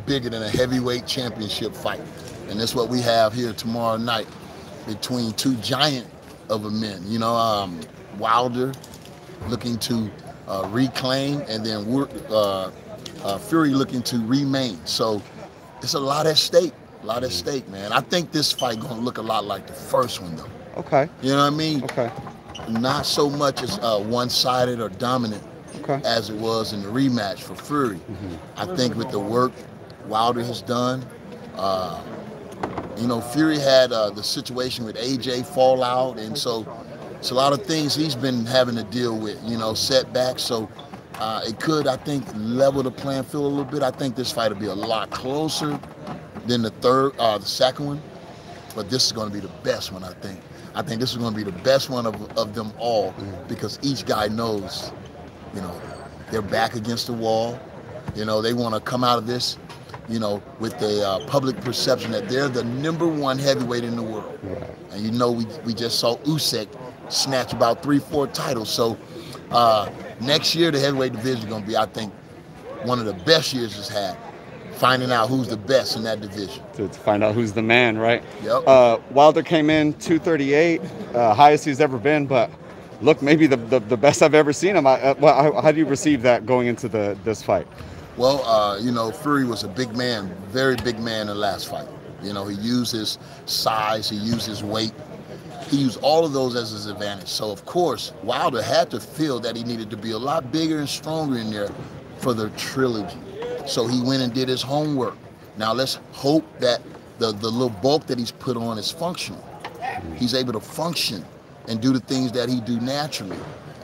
bigger than a heavyweight championship fight, and that's what we have here tomorrow night between two giant of a men. You know, Wilder looking to reclaim, and then Fury looking to remain. So it's a lot at stake. A lot at stake, man. I think this fight gonna look a lot like the first one, though. Okay. You know what I mean? Okay. Not so much as one-sided or dominant as it was in the rematch for Fury. I think with the work Wilder has done, you know, Fury had the situation with AJ fallout, and so it's a lot of things he's been having to deal with, you know, setbacks. So it could, I think, level the playing field a little bit. I think this fight will be a lot closer than the second one, but this is going to be the best one, I think. I think this is going to be the best one of them all, because each guy knows, you know, they're back against the wall. You know, they want to come out of this, you know, with the public perception that they're the #1 heavyweight in the world. And you know, we just saw Usyk snatch about 3-4 titles. So next year, the heavyweight division is going to be, I think, one of the best years it's had, finding out who's the best in that division. To find out who's the man, right? Yep. Wilder came in 238, highest he's ever been, but look, maybe the best I've ever seen him. How do you receive that going into this fight? Well, you know, Fury was a big man, very big man in the last fight. You know, he used his size, he used his weight. He used all of those as his advantage. So, of course, Wilder had to feel that he needed to be a lot bigger and stronger in there for the trilogy. So he went and did his homework. Now let's hope that the little bulk that he's put on is functional. He's able to function and do the things that he do naturally.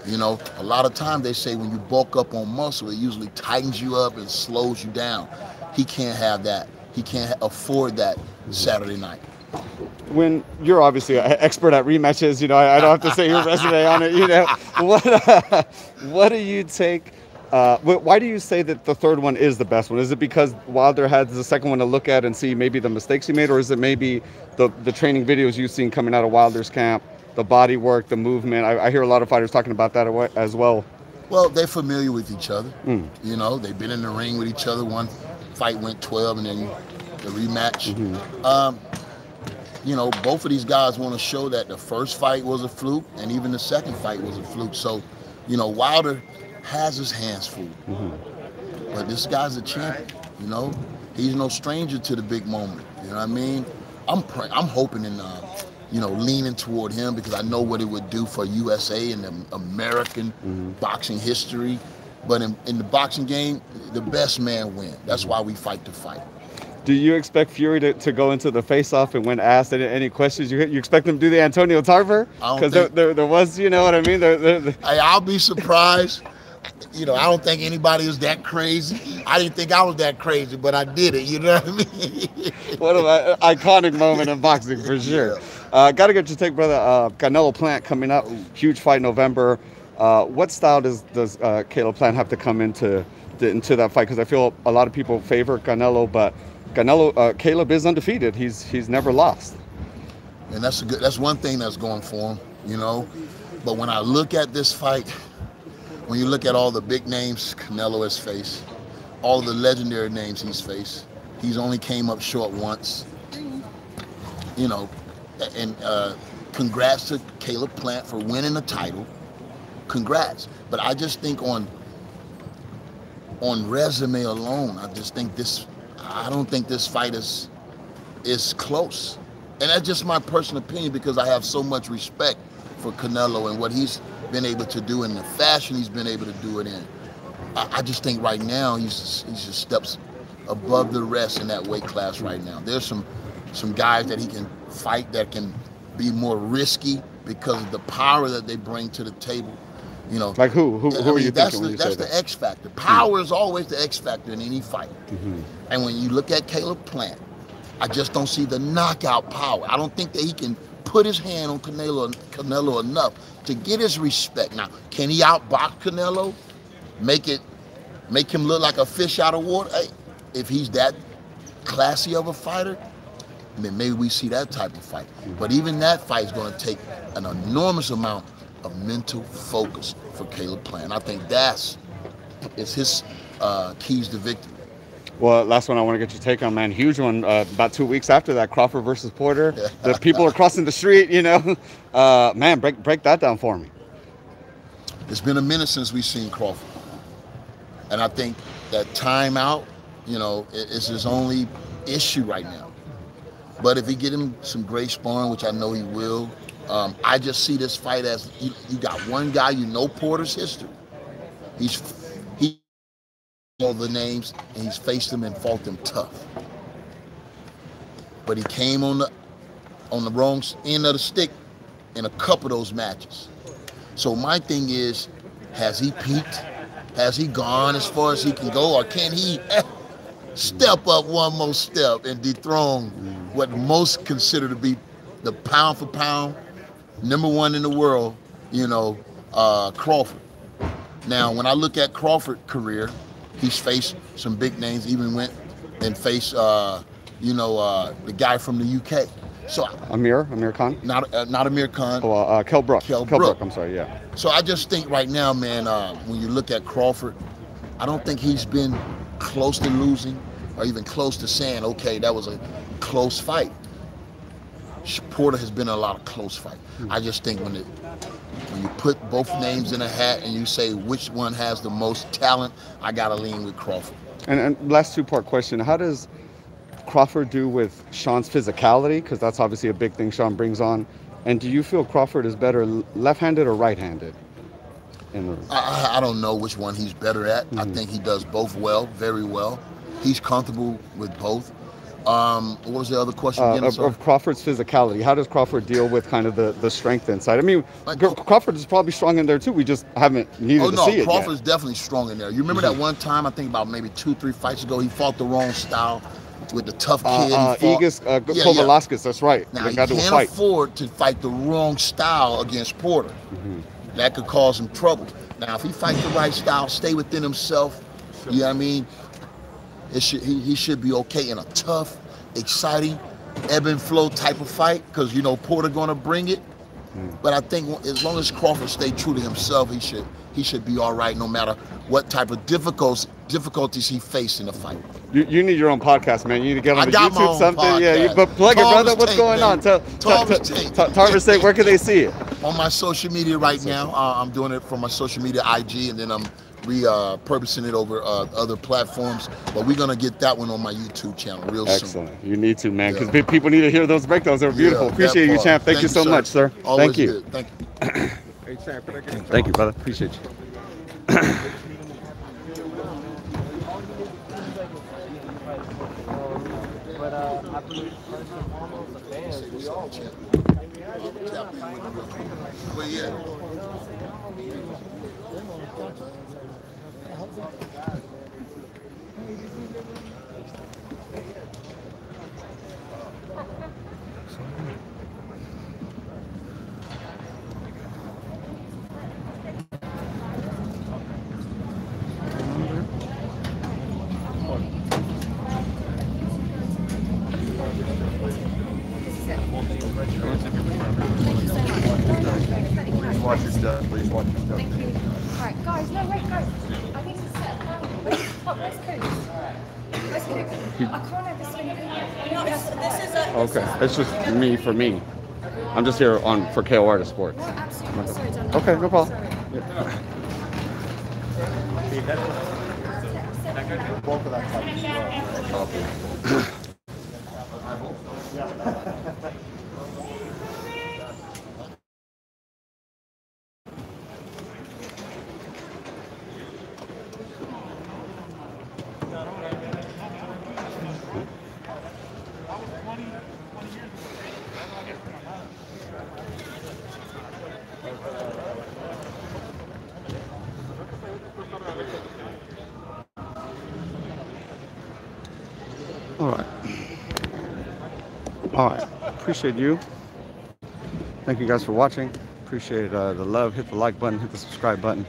You know, a lot of times they say when you bulk up on muscle, it usually tightens you up and slows you down. He can't have that. He can't afford that Saturday night. When you're obviously an expert at rematches, you know, I don't have to say your resume on it, you know. What do you take? Why do you say that the third one is the best one? Is it because Wilder had the second one to look at and see maybe the mistakes he made, or is it maybe the training videos you've seen coming out of Wilder's camp, the body work, the movement? I hear a lot of fighters talking about that as well. Well, they're familiar with each other. You know, they've been in the ring with each other. One fight went 12 and then the rematch. You know, both of these guys want to show that the first fight was a fluke and even the second fight was a fluke. So, you know, Wilder has his hands full. But this guy's a champion, you know? He's no stranger to the big moment, you know what I mean? I'm hoping and, you know, leaning toward him, because I know what it would do for USA and the American boxing history. But in the boxing game, the best man wins. That's why we fight to fight. Do you expect Fury to go into the face-off, and when asked any questions, you expect him to do the Antonio Tarver? Because there was, you know what I mean? Hey, I'll be surprised. You know, I don't think anybody is that crazy. I didn't think I was that crazy, but I did it, you know what I mean? What an iconic moment in boxing, for sure. Got to get your take, brother. Canelo Plant coming up, huge fight November. What style does Caleb Plant have to come into that fight? Because I feel a lot of people favor Canelo, but Caleb is undefeated. He's never lost. And that's one thing that's going for him, you know. But when I look at this fight, when you look at all the big names Canelo has faced, all the legendary names he's faced, he's only came up short once. You know, and congrats to Caleb Plant for winning the title. Congrats. But I just think on resume alone, I don't think this fight is close. And that's just my personal opinion, because I have so much respect for Canelo and what he's been able to do and the fashion he's been able to do it in. I just think right now he's just steps above the rest in that weight class right now. There's some guys that he can fight that can be more risky because of the power that they bring to the table. You know, like who are you thinking when you say that? That's the X factor. Power is always the X factor in any fight. And when you look at Caleb Plant, I just don't see the knockout power. I don't think that he can put his hand on Canelo enough to get his respect. Now, can he outbox Canelo? Make him look like a fish out of water? Hey, if he's that classy of a fighter, then maybe we see that type of fight. But even that fight is going to take an enormous amount of mental focus for Caleb Plant. I think that's his keys to victory. Well, last one I want to get your take on, man. Huge one. About 2 weeks after that, Crawford versus Porter. The people are crossing the street, you know. Man, break that down for me. It's been a minute since we've seen Crawford. And I think that timeout, you know, is his only issue right now. But if he get him some great sparring, which I know he will, I just see this fight as you got one guy, you know Porter's history. He all the names, and he's faced them and fought them tough. But he came on the wrong end of the stick in a couple of those matches. So my thing is, has he peaked? Has he gone as far as he can go, or can he step up one more step and dethrone what most consider to be the pound for pound #1 in the world, you know, Crawford. Now, when I look at Crawford's career, he's faced some big names, even went and faced, you know, the guy from the UK. So Amir Khan? Not Amir Khan. Oh, Kell Brook. Kell Brook, I'm sorry, yeah. So I just think right now, man, when you look at Crawford, I don't think he's been close to losing or even close to saying, okay, that was a close fight. Porter has been in a lot of close fights. I just think when you put both names in a hat and you say which one has the most talent, I gotta lean with Crawford. And last two-part question: how does Crawford do with Sean's physicality? Because that's obviously a big thing Sean brings on. And do you feel Crawford is better left-handed or right-handed? I don't know which one he's better at. I think he does both well, very well. He's comfortable with both. What was the other question again? Of Crawford's physicality. How does Crawford deal with kind of the strength inside? I mean, Crawford is probably strong in there too. We just haven't needed to see it yet. Crawford's definitely strong in there. You remember that one time, I think about maybe 2-3 fights ago, he fought the wrong style with the tough kid. Kovalaskas, that's right. Now, he can't afford to fight the wrong style against Porter. That could cause him trouble. Now, if he fights the right style, stay within himself, you know what I mean? He should be okay in a tough, exciting, ebb and flow type of fight, because you know Porter gonna bring it. But I think as long as Crawford stay true to himself, he should be all right, no matter what type of difficulties he faced in the fight. You need your own podcast, man. You need to get on the YouTube something. Podcast. Yeah, but plug it, brother. What's going on? Tarver's Take, where can they see it? On my social media right now. I'm doing it from my social media IG, and then I'm repurposing it over other platforms, but we're gonna get that one on my YouTube channel real soon. Excellent. You need to, man, because people need to hear those breakdowns. They're beautiful. Appreciate you, champ. Thank you so much, sir. Always Thank you. Good. Thank you. Thank you, brother. Appreciate you. Please watch your stuff. Please watch your stuff. Thank you. Alright, guys, no, wait, guys. I need to set. Where's Coos? Where's Coos? I can't ever see him. This is a. Okay, it's just me for me. I'm just here for KOR Sports. No, absolutely. Sorry, John. Okay, no problem. Both of that All right. Appreciate you. Thank you guys for watching. Appreciate the love. Hit the like button. Hit the subscribe button.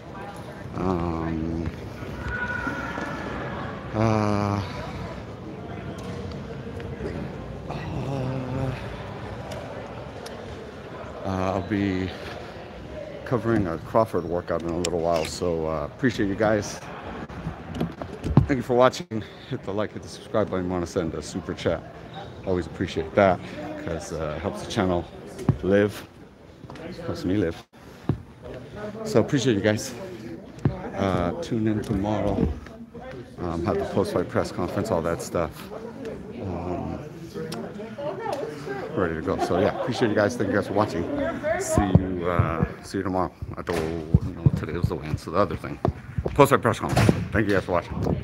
be covering a Crawford workout in a little while. So appreciate you guys. Thank you for watching. Hit the like, hit the subscribe button. You want to send a super chat, always appreciate that, because it helps the channel live, helps me live. So appreciate you guys. Tune in tomorrow. Have the post-fight press conference, all that stuff. Ready to go. So yeah, appreciate you guys. Thank you guys for watching. See you tomorrow. Today was the win, so the other thing. Post-fight press conference. Thank you guys for watching.